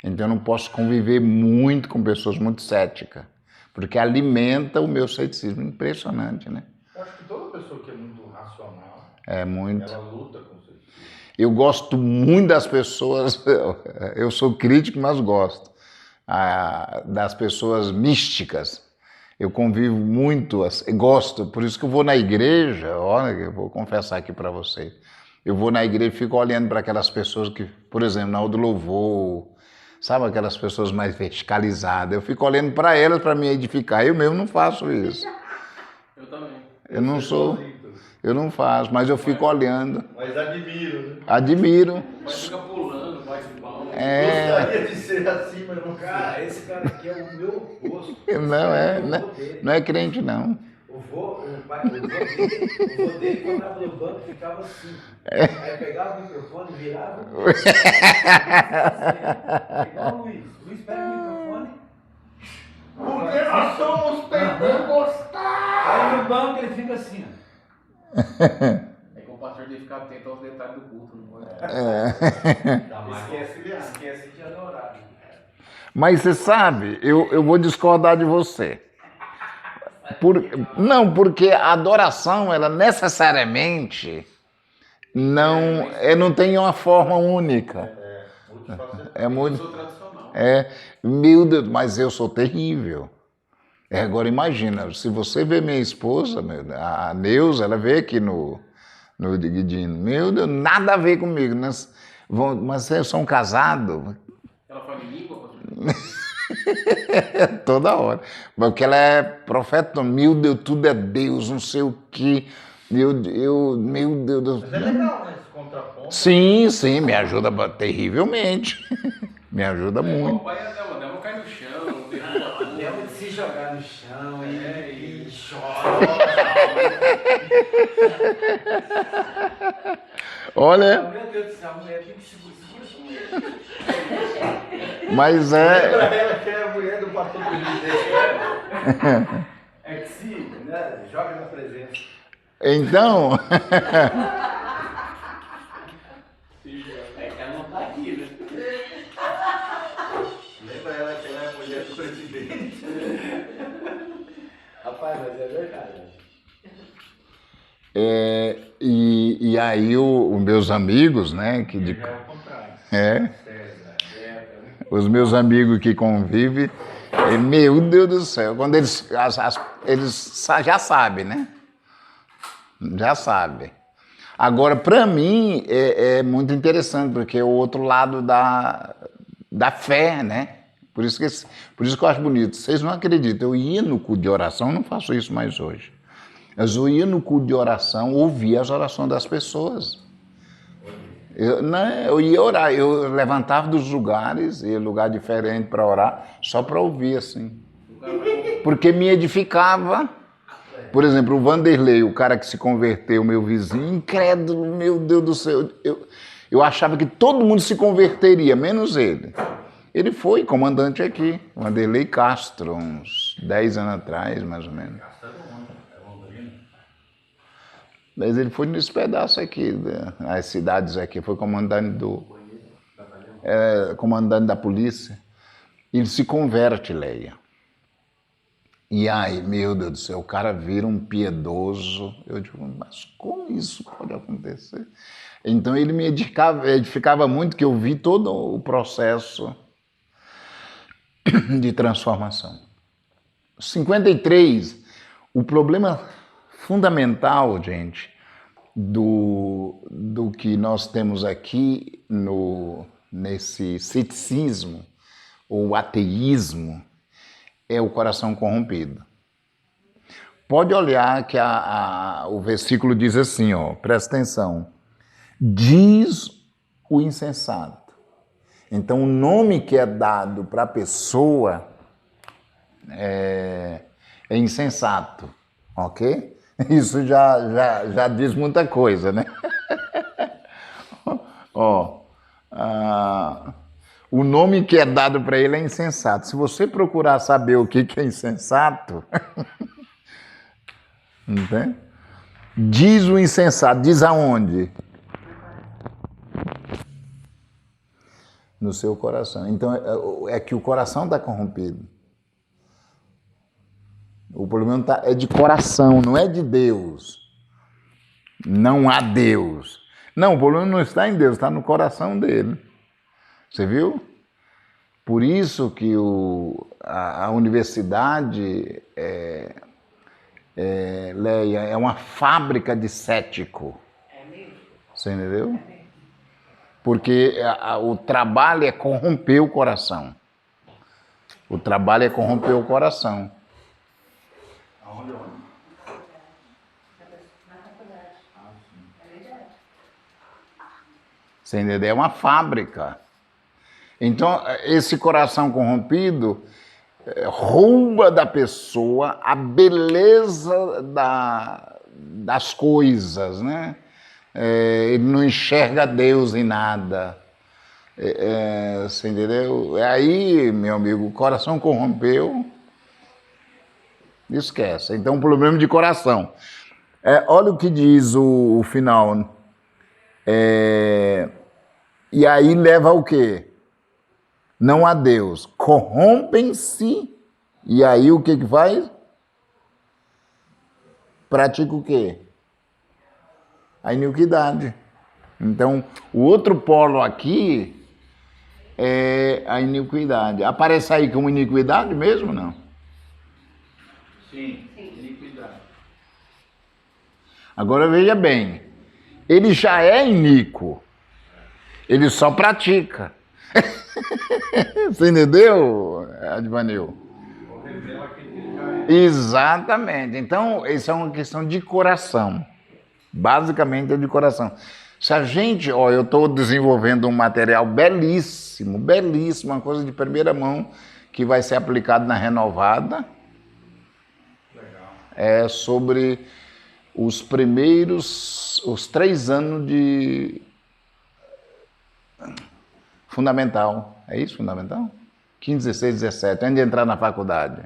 Então eu não posso conviver muito com pessoas muito céticas, porque alimenta o meu ceticismo. Impressionante, né? Eu acho que toda pessoa que é muito racional, É muito. ela luta com o ceticismo. Eu gosto muito das pessoas, eu sou crítico, mas gosto das pessoas místicas. Eu convivo muito, gosto, por isso que eu vou na igreja, olha, eu vou confessar aqui para você. Eu vou na igreja e fico olhando para aquelas pessoas que, por exemplo, na hora do louvor, sabe aquelas pessoas mais verticalizadas, eu fico olhando para elas para me edificar. Eu mesmo não faço isso. Eu também. Eu não sou, eu não faço, mas eu fico olhando. Mas admiro, né? Admiro. Mas fica pulando, bate palma. Gostaria de ser assim, mas não Cara, esse cara aqui é o meu oposto. Não é crente, não. O vô dele, quando estava no banco, ficava assim. Aí pegava o microfone, virava. Igual o Luiz. O Luiz pega o microfone. Porque nós somos pentecostais! Aí no banco ele fica assim, ó. É que o pastor tem que ficar atento aos detalhes do culto, não pode. Esquece de adorar. Mas você sabe, eu vou discordar de você. Não, porque a adoração, ela necessariamente não tem uma forma única. É muito. Eu sou tradicional. Meu Deus, mas eu sou terrível. Agora imagina, se você vê minha esposa, a Neuza, ela veio aqui no Guidino. Meu Deus, nada a ver comigo. Mas vocês são casados? Ela fala em língua, pastor? Toda hora. Porque ela é profeta, meu Deus, tudo é Deus, não sei o quê. Meu Deus. Mas é legal, né? Esse contraponto. Sim, me ajuda terrivelmente. Me ajuda O muito. pai dela cai no chão, Lembra de se jogar no chão e chora. Olha, Meu Deus do céu, a mulher tem que se segurar. mas Lembra ela que é a mulher do pastor presidente. É que se, né, joga na presença. então, É que ela não tá aqui, né? Lembra ela que ela é a mulher do presidente. Rapaz, mas é verdade. e aí os meus amigos, né, Já é o contrário. Os meus amigos que convivem, meu Deus do céu, quando eles já sabem, né? Já sabem. Agora, para mim, é muito interessante, porque é o outro lado da fé, né? Por isso que eu acho bonito. Vocês não acreditam, eu ia no culto de oração, não faço isso mais hoje. Mas eu ia no culto de oração, ouvia as orações das pessoas. Eu ia orar, eu levantava dos lugares, ia lugar diferente para orar, só para ouvir assim. Porque me edificava. Por exemplo, o Vanderlei, o cara que se converteu, meu vizinho, incrédulo, meu Deus do céu. Eu achava que todo mundo se converteria, menos ele. Ele foi comandante aqui, Vanderlei Castro, uns 10 anos atrás, mais ou menos. Mas ele foi nesse pedaço aqui, nas cidades aqui, foi comandante comandante da polícia. Ele se converte, Leia. E aí, meu Deus do céu, o cara vira um piedoso. Eu digo, mas como isso pode acontecer? Então ele me edificava muito, que eu vi todo o processo de transformação. 53, o problema fundamental, gente, do que nós temos aqui nesse ceticismo ou ateísmo é o coração corrompido. Pode olhar que o versículo diz assim, ó, presta atenção. Diz o insensato. Então, o nome que é dado para a pessoa é insensato, ok? Isso já diz muita coisa, né? O nome que é dado para ele é insensato. Se você procurar saber o que é insensato, entende? Diz o insensato, diz aonde? No seu coração. Então, é que o coração está corrompido. O problema é de coração, não é de Deus. Não há Deus. Não, o problema não está em Deus, está no coração dele. Você viu? Por isso que a universidade, Leia, é uma fábrica de cético. É mesmo? Você entendeu? Porque o trabalho é corromper o coração. O trabalho é corromper o coração. Aonde? Você entendeu? É uma fábrica. Então, esse coração corrompido rouba da pessoa a beleza das coisas, né? Ele não enxerga Deus em nada. Você entendeu? Aí, meu amigo, o coração corrompeu, esquece. Então, problema de coração. Olha o que diz o final. E aí leva ao quê? Não a Deus. Corrompem-se. E aí o que faz? Pratica o quê? A iniquidade. Então, o outro polo aqui é a iniquidade. Aparece aí como iniquidade mesmo, não? Sim, iniquidade. Agora veja bem, ele já é iníquo, ele só pratica. Você entendeu, Advanil? Exatamente. Então, isso é uma questão de coração. Basicamente é de coração. Se a gente, eu estou desenvolvendo um material belíssimo, belíssimo, uma coisa de primeira mão, que vai ser aplicado na Renovada. Legal. É sobre os 3 anos de fundamental. É isso, fundamental? 15, 16, 17, antes de entrar na faculdade.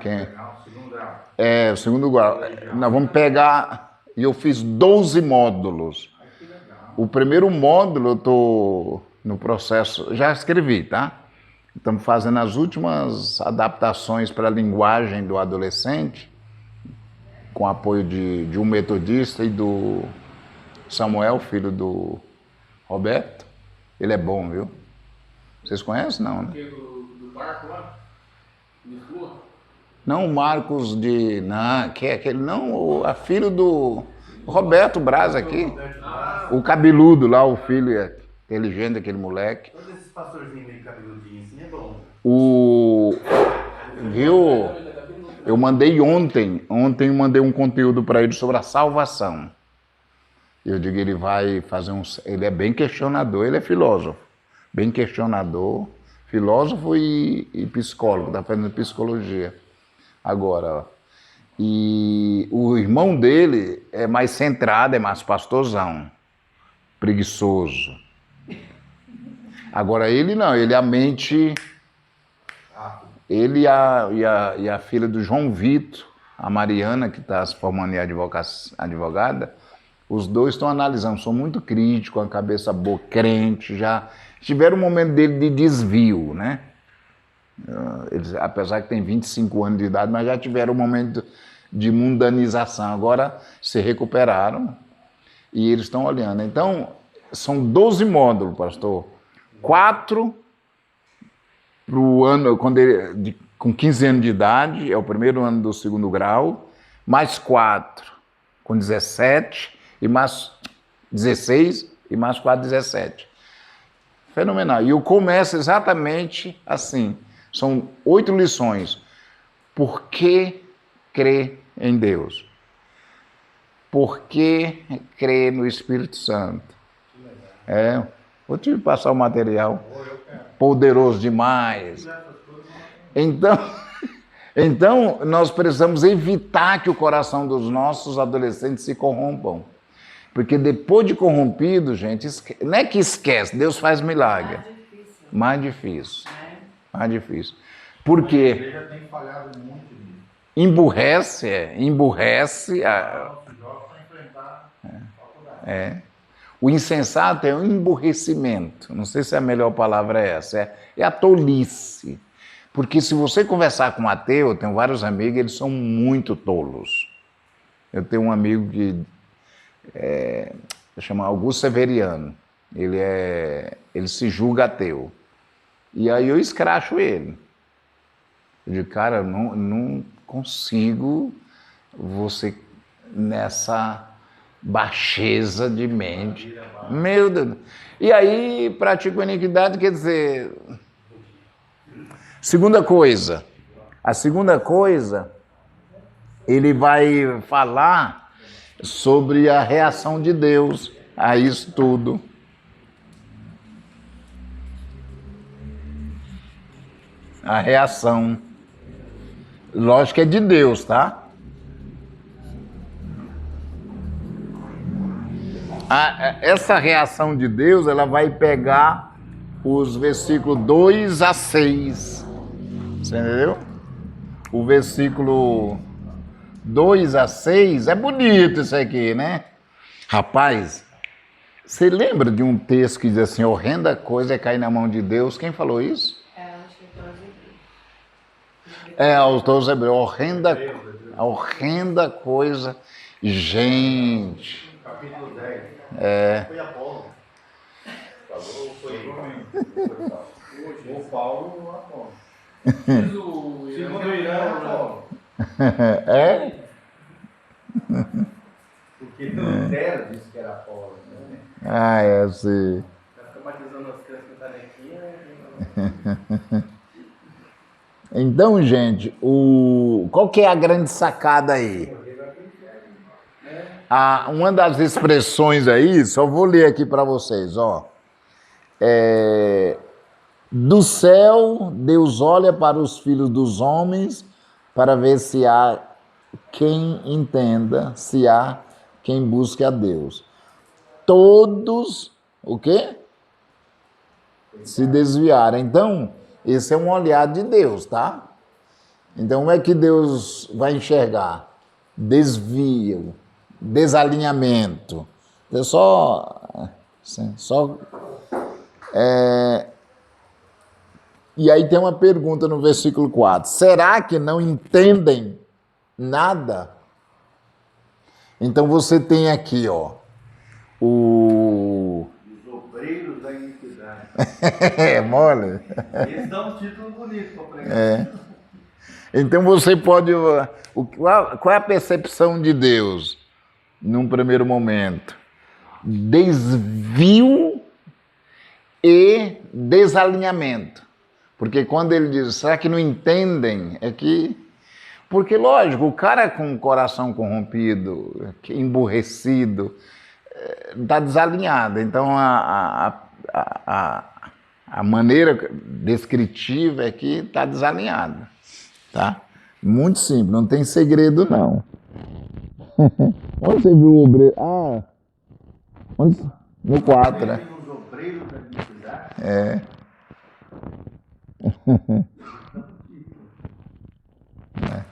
Legal, segundo grau. O segundo grau. Nós vamos pegar, e eu fiz 12 módulos. Que legal. O primeiro módulo eu estou no processo, já escrevi, tá? Estamos fazendo as últimas adaptações para a linguagem do adolescente, com apoio de um metodista e do Samuel, filho do Roberto. Ele é bom, viu? Vocês conhecem, não, né? Do Marco lá? Lisboa? Não o Marcos de... Não, que é aquele... Não, a filho do Roberto Braz aqui. O cabeludo lá, o filho inteligente daquele moleque. Todos esses pastorzinhos meio cabeludinhos assim é bom. Viu? Eu mandei ontem eu mandei um conteúdo para ele sobre a salvação. Eu digo, ele vai fazer ele é bem questionador, ele é filósofo. Bem questionador, filósofo e psicólogo, está fazendo psicologia. Agora, e o irmão dele é mais centrado, é mais pastorzão, preguiçoso. Agora ele não, ele a mente... Ele e a filha do João Vitor, a Mariana, que está se formando em advogada, os dois estão analisando, são muito críticos, a cabeça boa, crente, já tiveram um momento dele de desvio, né? Eles, apesar que tem 25 anos de idade, mas já tiveram um momento de mundanização. Agora se recuperaram e eles estão olhando. Então, são 12 módulos, pastor. 4 para o ano, com 15 anos de idade, é o primeiro ano do segundo grau, mais 4 com 17, e mais 16, e mais 4, 17. Fenomenal. E eu começo exatamente assim. São 8 lições. Por que crer em Deus? Por que crer no Espírito Santo? Vou te passar o material. Poderoso demais. Então, nós precisamos evitar que o coração dos nossos adolescentes se corrompam. Porque depois de corrompido, gente, não é que esquece, Deus faz milagre. Mais difícil. Mais difícil. Por quê? A igreja tem falhado muito nisso. Emburrece. O insensato é o emburrecimento. Não sei se a melhor palavra é essa. É a tolice. Porque se você conversar com um ateu, eu tenho vários amigos, eles são muito tolos. Eu tenho um amigo que chama Augusto Severiano. Ele se julga ateu. E aí eu escracho ele. Eu digo, cara, não consigo você nessa baixeza de mente. Meu Deus. E aí pratico a iniquidade, quer dizer... A segunda coisa, ele vai falar sobre a reação de Deus a isso tudo. A reação. Lógico que é de Deus, tá? Essa reação de Deus, ela vai pegar os versículos 2 a 6. Você entendeu? O versículo 2 a 6 é bonito isso aqui, né? Rapaz, você lembra de um texto que diz assim, horrenda coisa é cair na mão de Deus? Quem falou isso? Aos todos hebreus. Horrenda coisa. Gente. Capítulo 10. Foi Apolo. Falou, foi o Paulo ou Apolo. Segundo o Irã, Apolo. Porque Lutero disse que era Apolo. Né? Sim. Fica batizando as crianças que estão aqui. Então, gente, qual que é a grande sacada aí? Uma das expressões aí, só vou ler aqui para vocês, ó. Do céu, Deus olha para os filhos dos homens para ver se há quem entenda, se há quem busque a Deus. Todos, o quê? Se desviaram. Então, esse é um olhar de Deus, tá? Então, como é que Deus vai enxergar? Desvio, desalinhamento. É E aí tem uma pergunta no versículo 4. Será que não entendem nada? Então você tem aqui, ó, os obreiros da iniquidade. Mole? Eles dão um título bonito para pregar. Então você pode... Qual é a percepção de Deus num primeiro momento? Desvio e desalinhamento. Porque quando ele diz, será que não entendem? Porque, lógico, o cara com o coração corrompido, emburrecido, está desalinhado. Então, a maneira descritiva é que está desalinhado. Tá? Muito simples, não tem segredo, não. Onde você viu o obreiro? No 4, né? Os obreiros da iniquidade.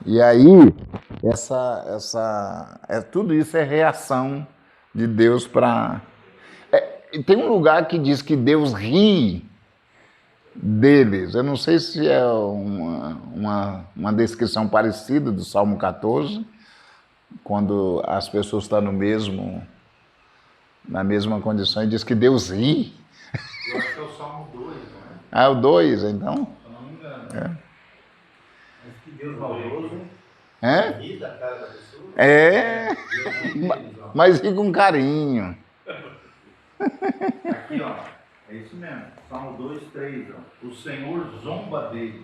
E aí, tudo isso é reação de Deus para... tem um lugar que diz que Deus ri deles. Eu não sei se é uma descrição parecida do Salmo 14, quando as pessoas estão na mesma condição e diz que Deus ri. Eu acho que é o Salmo 2, não é? O 2, então? Se eu não me engano. Mas que Deus maldoso ri da cara da pessoa. Mas ri com carinho. Aqui, ó, é isso mesmo. Salmo 2, 3, ó. O Senhor zomba deles.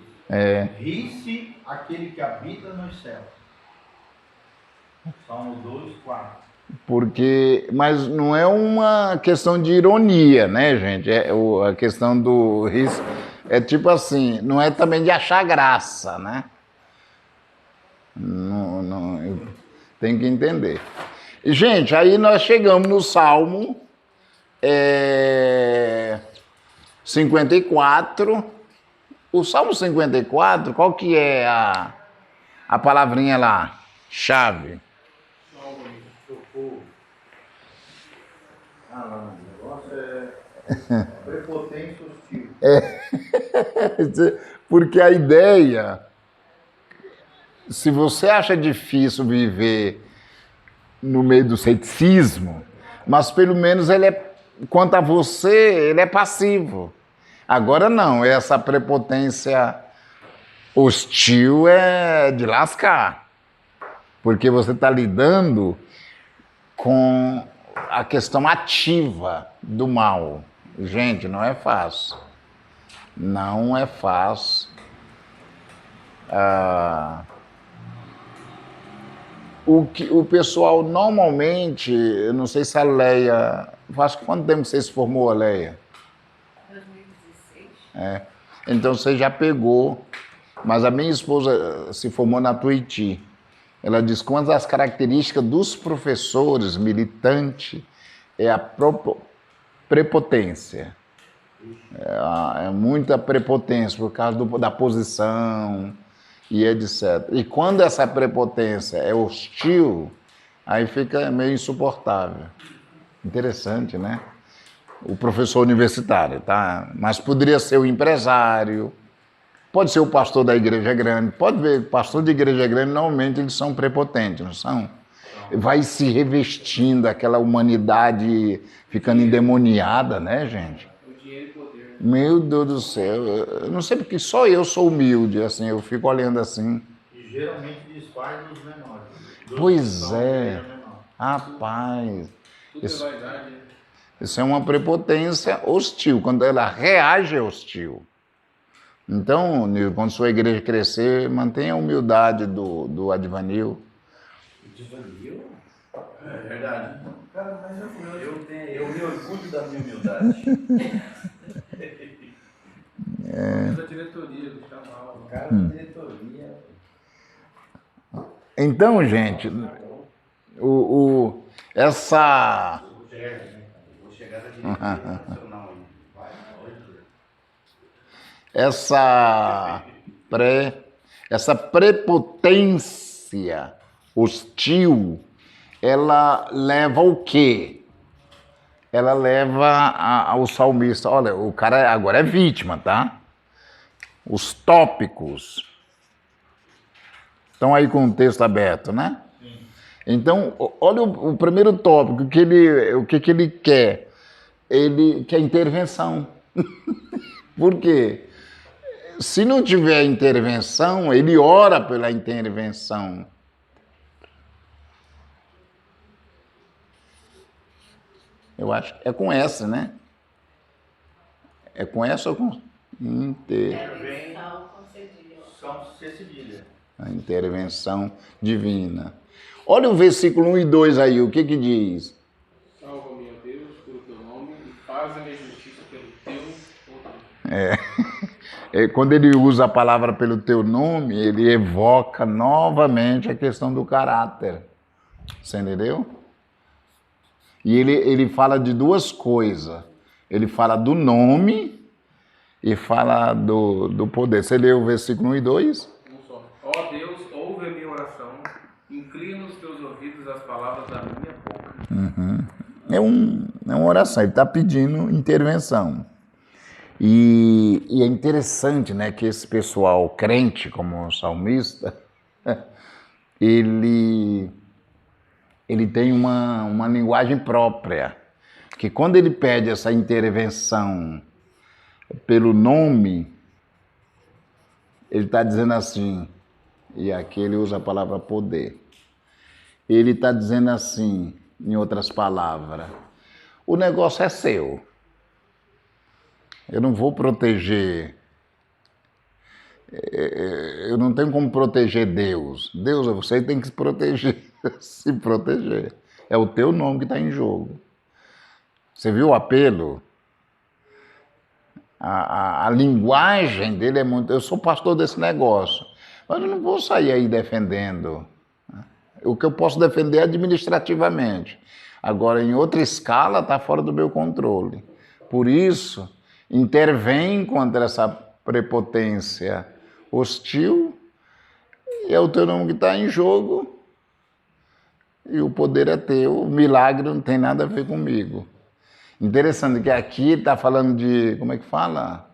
Ri-se aquele que habita nos céus. Salmo 2, 4. Mas não é uma questão de ironia, né, gente? A questão do risco é tipo assim, não é também de achar graça, né? Tem que entender. Gente, aí nós chegamos no Salmo 54. O Salmo 54, qual que é a palavrinha lá? Chave. Lá no negócio prepotência hostil. Porque a ideia, se você acha difícil viver no meio do ceticismo, mas pelo menos quanto a você, ele é passivo. Agora não, essa prepotência hostil é de lascar. Porque você está lidando com a questão ativa do mal. Gente, não é fácil. Não é fácil. O pessoal normalmente, eu não sei se a Leia... Faz quanto tempo você se formou, a Leia? 2016. Então você já pegou. Mas a minha esposa se formou na Tuiuti. Ela diz que uma das características dos professores militantes é a prepotência. É muita prepotência por causa da posição e etc. E quando essa prepotência é hostil, aí fica meio insuportável. Interessante, né? O professor universitário, tá? Mas poderia ser o empresário, pode ser o pastor da igreja grande, pode ver, pastor de igreja grande, normalmente eles são prepotentes, não são? Vai se revestindo, aquela humanidade ficando endemoniada, né, gente? O dinheiro e poder. Meu Deus do céu, eu não sei porque só eu sou humilde, assim, eu fico olhando assim. E geralmente desfaz dos menores. Pois é, rapaz, Tudo é vaidade, né? isso é uma prepotência hostil, quando ela reage é hostil. Então, Nil, quando sua igreja crescer, mantenha a humildade do Advanil. Advanil? É verdade. Cara, mas eu me orgulho da minha humildade. Da diretoria, do canal. O cara da diretoria. Então, gente, essa... Vou chegar na diretoria nacional aí. Essa prepotência hostil, ela leva ao quê? Ela leva ao salmista. Olha, o cara agora é vítima, tá? Os tópicos. Estão aí com o texto aberto, né? Sim. Então, olha o primeiro tópico, o que ele quer? Ele quer intervenção. Por quê? Se não tiver intervenção, ele ora pela intervenção. Eu acho que é com essa, né? É com essa ou com Intervenção concedida. São cedilha. a intervenção divina. Olha o versículo 1 e 2 aí, o que diz? Salva-me, ó Deus, pelo teu nome, e faz a minha justiça pelo teu poder. Quando ele usa a palavra pelo teu nome, ele evoca novamente a questão do caráter. Você entendeu? E ele fala de duas coisas. Ele fala do nome e fala do poder. Você leu o versículo 1 e 2? Um só. Ó Deus, ouve a minha oração, inclina os teus ouvidos às palavras da minha boca. É uma oração, ele está pedindo intervenção. E é interessante, né, que esse pessoal crente, como o salmista, ele tem uma linguagem própria, que quando ele pede essa intervenção pelo nome, ele está dizendo assim, e aqui ele usa a palavra poder, ele está dizendo assim, em outras palavras, o negócio é seu. Eu não vou proteger, eu não tenho como proteger Deus. Deus, você tem que se proteger, se proteger. É o teu nome que está em jogo. Você viu o apelo? A linguagem dele é muito... Eu sou pastor desse negócio, mas eu não vou sair aí defendendo. O que eu posso defender administrativamente. Agora, em outra escala, está fora do meu controle. Por isso, intervém contra essa prepotência hostil, e é o teu nome que está em jogo, e o poder é teu, o milagre não tem nada a ver comigo. Interessante que aqui está falando de, como é que fala?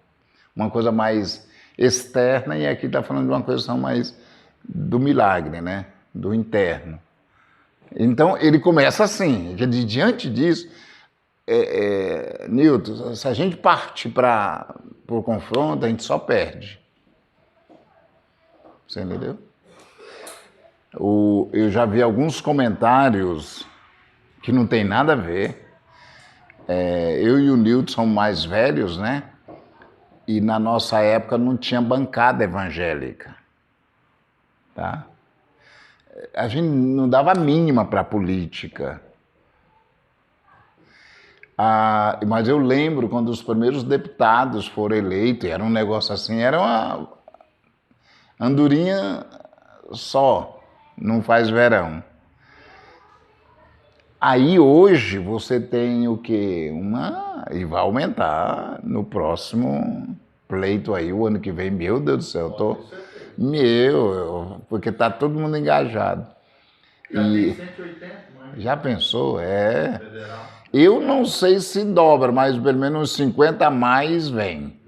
Uma coisa mais externa, e aqui está falando de uma coisa mais do milagre, né? Do interno. Então, ele começa assim, diante disso, Newton, se a gente parte para o confronto, a gente só perde. Você entendeu? Eu já vi alguns comentários que não tem nada a ver. Eu e o Newton somos mais velhos, né? E na nossa época não tinha bancada evangélica. Tá? A gente não dava a mínima para a política. Mas eu lembro quando os primeiros deputados foram eleitos, era um negócio assim, era uma andorinha só, não faz verão. Aí hoje você tem o quê? E vai aumentar no próximo pleito aí, o ano que vem, meu Deus do céu, porque tá todo mundo engajado. Já tem 180, né? Já pensou? Federal. Eu não sei se dobra, mas pelo menos 50 a mais vem.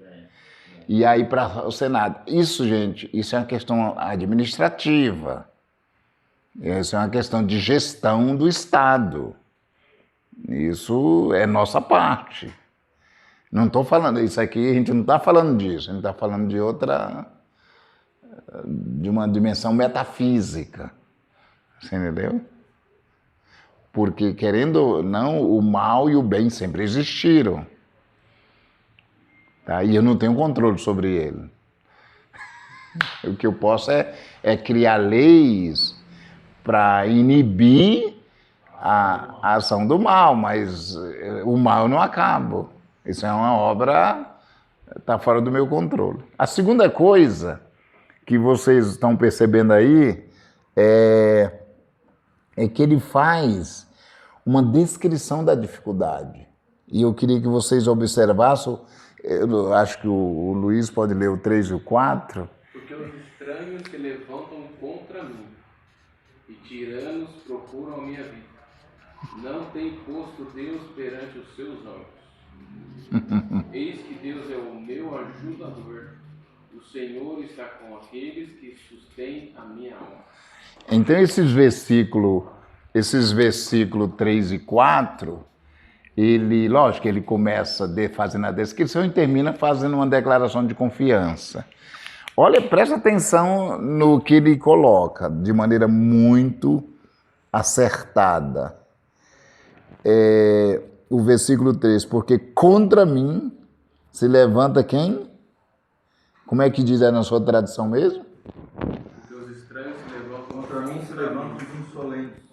E aí para o Senado. Isso, gente, isso é uma questão administrativa. Isso é uma questão de gestão do Estado. Isso é nossa parte. Não estou falando, isso aqui a gente não está falando disso, a gente está falando de uma dimensão metafísica. Você entendeu? Porque, querendo ou não, o mal e o bem sempre existiram. Tá? E eu não tenho controle sobre ele. O que eu posso é criar leis para inibir a ação do mal, mas o mal não acaba. Isso é uma obra, está fora do meu controle. A segunda coisa que vocês estão percebendo aí é que ele faz uma descrição da dificuldade. E eu queria que vocês observassem, eu acho que o Luiz pode ler o 3 e o 4. Porque os estranhos se levantam contra mim, e tiranos procuram a minha vida. Não tem posto Deus perante os seus olhos. Eis que Deus é o meu ajudador. O Senhor está com aqueles que sustêm a minha alma. Então esses versículos 3 e 4, lógico que ele começa fazendo a descrição e termina fazendo uma declaração de confiança. Olha, presta atenção no que ele coloca, de maneira muito acertada. O versículo 3, porque contra mim se levanta quem? Como é que diz aí na sua tradição mesmo? Os estranhos se levantam Contra mim se levantam os insolentes.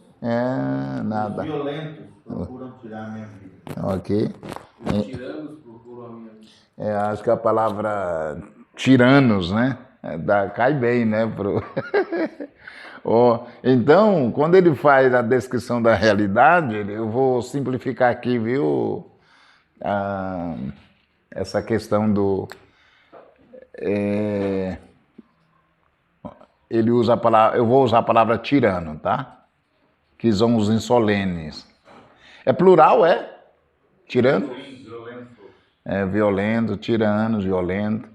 Nada. Os violentos procuram tirar a minha vida. Ok. Os tiranos procuram a minha vida. Acho que a palavra tiranos, né? Cai bem, né? Então, quando ele faz a descrição da realidade, eu vou simplificar aqui, viu? Essa questão do... ele usa a palavra... Eu vou usar a palavra tirano, tá? Que são os insolenes. É plural, é? Tirano? Violento, tiranos, violento.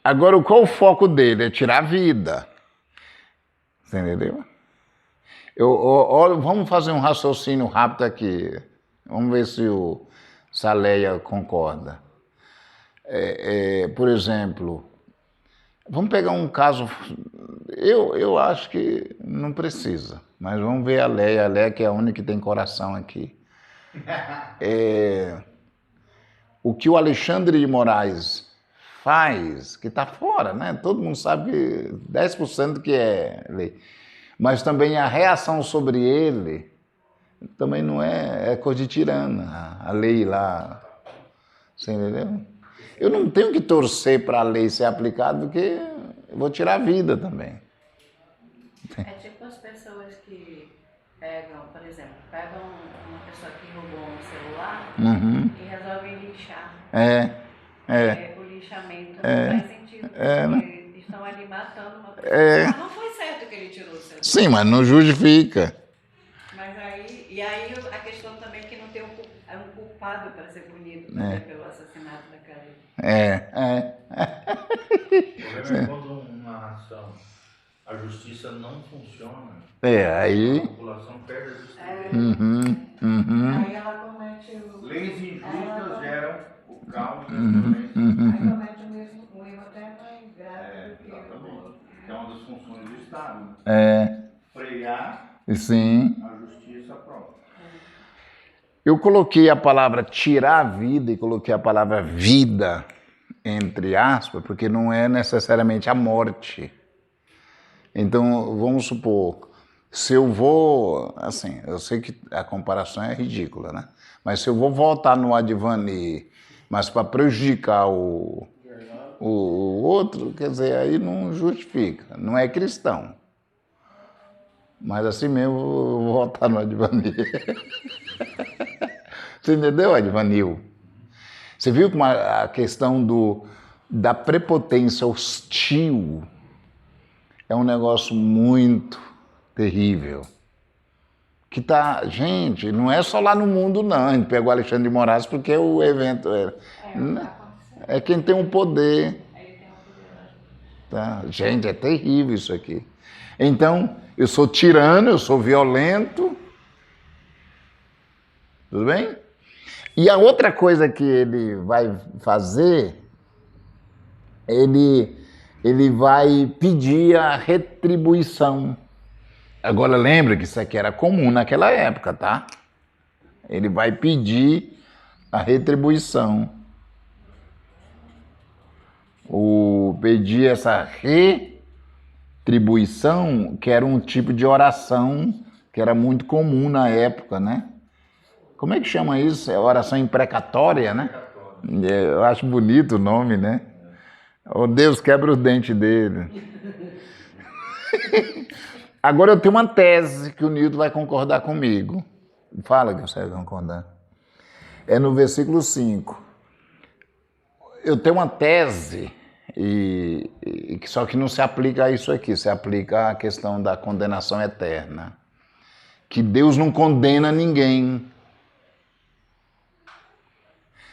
Agora, qual o foco dele? É tirar a vida. Você entendeu? Vamos fazer um raciocínio rápido aqui. Vamos ver se a Leia concorda. Por exemplo, vamos pegar um caso... Eu acho que não precisa, mas vamos ver a Leia que é a única que tem coração aqui. O que o Alexandre de Moraes faz, que está fora, né? Todo mundo sabe que 10% que é lei. Mas também a reação sobre ele também não é coisa de tirana, a lei lá, você entendeu? Eu não tenho que torcer para a lei ser aplicada, porque eu vou tirar a vida também. É tipo as pessoas que pegam, por exemplo, pegam uma pessoa que roubou um celular e resolvem lixar. O lixamento não faz sentido, porque estão ali matando uma pessoa. Mas não foi certo que ele tirou o celular. Sim, mas não justifica. Mas aí a questão também é que não tem um culpado para ser punido pelo assassinato daquela. O problema é quando uma nação, a justiça não funciona. Aí... A população perde a justiça. Aí ela comete Leis injustas geram o caos e a Aí violência. comete um erro até mais grave do que Exatamente. Que é uma das funções do Estado. Frear Sim. a justiça própria. Eu coloquei a palavra tirar a vida e coloquei a palavra vida, entre aspas, porque não é necessariamente a morte. Então, vamos supor, se eu vou, assim, eu sei que a comparação é ridícula, né? Mas se eu vou votar no Advanir, mas para prejudicar o outro, quer dizer, aí não justifica, não é cristão. Mas assim mesmo eu vou votar no Advanir. Você entendeu, Advanil? Você viu como a questão da prepotência hostil é um negócio muito terrível. Que tá, gente, não é só lá no mundo, não. A gente pegou Alexandre de Moraes porque o evento é quem tem o poder. Tá? Gente, é terrível isso aqui. Então, eu sou tirano, eu sou violento. Tudo bem? E a outra coisa que ele vai fazer, ele vai pedir a retribuição. Agora lembra que isso aqui era comum naquela época, tá? Ele vai pedir a retribuição. Pedir essa retribuição, que era um tipo de oração que era muito comum na época, né? Como é que chama isso? É oração imprecatória, né? Eu acho bonito o nome, né? Oh, Deus, quebra os dentes dele. Agora eu tenho uma tese que o Nilton vai concordar comigo. Fala que você vai concordar. É no versículo 5. Eu tenho uma tese, só que não se aplica a isso aqui, se aplica à questão da condenação eterna. Que Deus não condena ninguém.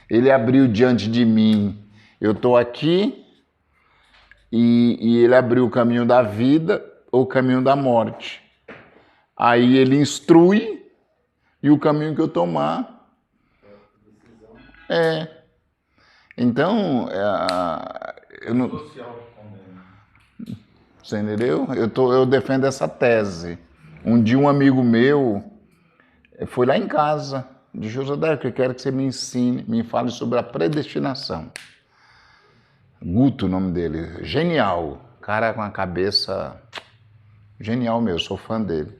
Ele abriu diante de mim, eu estou aqui, e ele abriu o caminho da vida ou o caminho da morte. Aí ele instrui, e o caminho que eu tomar Então, eu não... Você entendeu? Eu defendo essa tese. Um dia um amigo meu foi lá em casa, disse: José, eu quero que você me ensine, me fale sobre a predestinação. Guto, o nome dele, genial, cara com a cabeça genial mesmo, sou fã dele.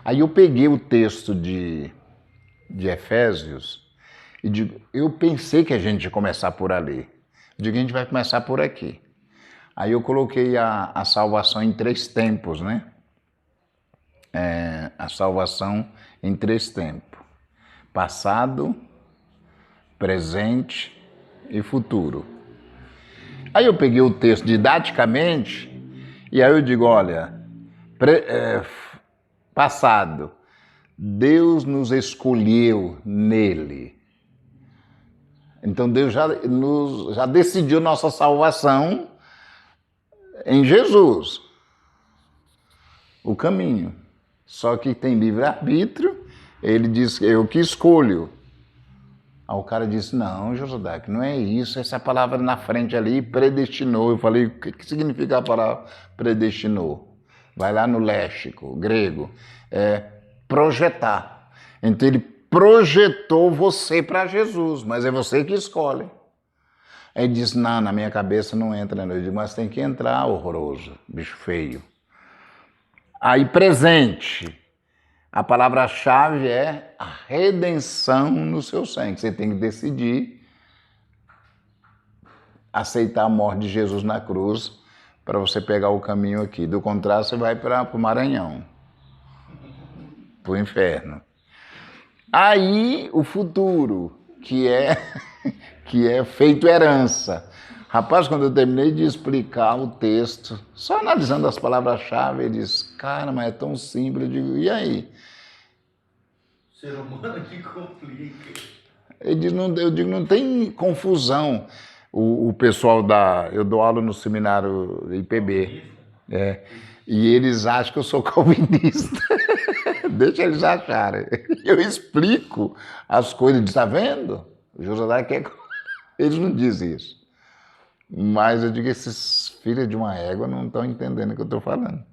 Aí eu peguei o texto de Efésios e digo, eu pensei que a gente ia começar por ali. Digo, a gente vai começar por aqui. Aí eu coloquei a salvação em 3 tempos, né? A salvação em 3 tempos. Passado, presente e futuro. Aí eu peguei o texto didaticamente e aí eu digo, olha, passado, Deus nos escolheu nele. Então Deus já decidiu nossa salvação em Jesus, o caminho. Só que tem livre-arbítrio, ele diz, eu que escolho. Aí o cara disse, não, Josué, não é isso, essa palavra na frente ali, predestinou. Eu falei, o que significa a palavra predestinou? Vai lá no léxico, grego, projetar. Então ele projetou você para Jesus, mas é você que escolhe. Aí ele disse, não, na minha cabeça não entra, não. Eu digo, mas tem que entrar, horroroso, bicho feio. Aí presente. A palavra-chave é a redenção no seu sangue. Você tem que decidir aceitar a morte de Jesus na cruz para você pegar o caminho aqui. Do contrário, você vai para o Maranhão, para o inferno. Aí, o futuro, que é feito herança. Rapaz, quando eu terminei de explicar o texto, só analisando as palavras-chave, ele disse, cara, mas é tão simples. Eu digo, e aí? O ser humano que complica. Ele diz, eu digo, não tem confusão. O pessoal eu dou aula no seminário IPB, e eles acham que eu sou calvinista. Deixa eles acharem. Eu explico as coisas, está vendo? O Josué quer... Eles não dizem isso. Mas eu digo, esses filhos de uma égua não estão entendendo o que eu estou falando.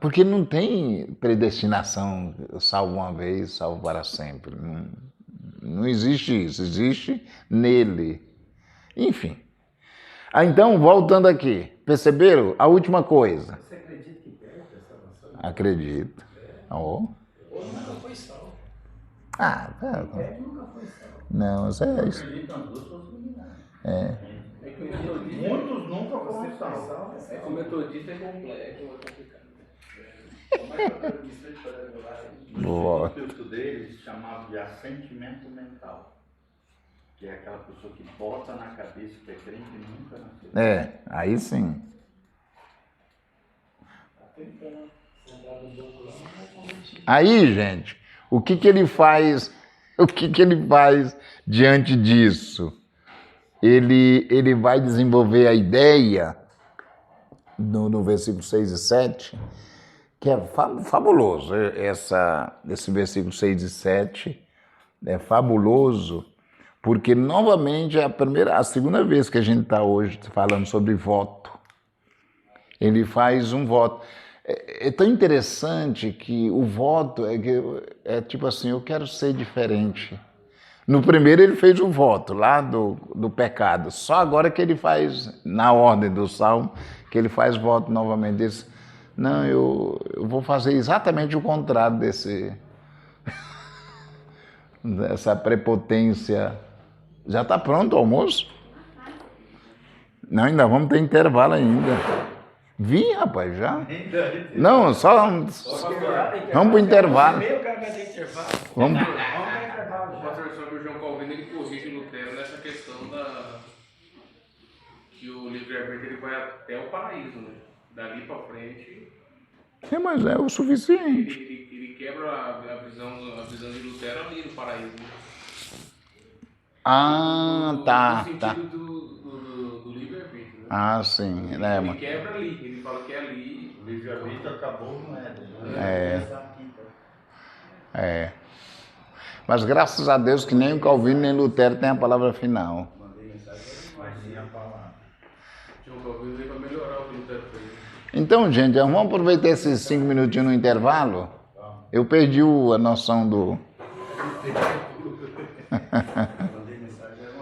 Porque não tem predestinação, salvo uma vez, salvo para sempre. Não existe isso, existe nele. Enfim. Então, voltando aqui, perceberam? A última coisa. Você acredita que perde essa salvação? Acredito. Ou nunca foi salvo. Perde nunca foi salvo. Não, isso é isso. Acredito nas duas possibilidades. É que o metodista, Muitos nunca foram salvos. é que o metodista é complexo, é complicado. Boa. O que eu estudei, eles chamavam de assentimento mental. Que é aquela pessoa que bota na cabeça que é crente e nunca nasceu. Aí sim. Aí, gente, o que ele faz? O que ele faz diante disso? Ele vai desenvolver a ideia no versículo 6 e 7, que é fabuloso. Esse versículo 6 e 7 é fabuloso, porque novamente é a segunda vez que a gente está hoje falando sobre voto. Ele faz um voto. É tão interessante que o voto é tipo assim, eu quero ser diferente. No primeiro ele fez o voto lá do pecado. Só agora que ele faz, na ordem do Salmo, que ele faz voto novamente. Diz, não, eu vou fazer exatamente o contrário dessa prepotência. Já está pronto o almoço? Não, ainda vamos ter intervalo ainda. Vi, rapaz, já? Não, só vamos para o intervalo. Vamos. O pastor sobre o João Calvino, ele corrige Lutero nessa questão que o livre-arbítrio ele vai até o paraíso, né? Dali para frente. Mas é o suficiente. Ele quebra a visão de Lutero ali no paraíso. Né? Tá. No sentido do livre-arbítrio. Né? Sim. Ele quebra ali, ele fala que é ali. O livre-arbítrio acabou no Éden. Mas graças a Deus que nem o Calvino nem o Lutero tem a palavra final. Mas sim a palavra. João Calvino veio para melhorar o que Lutero fez. Então, gente, vamos aproveitar esses 5 minutinhos no intervalo. Eu perdi a noção do...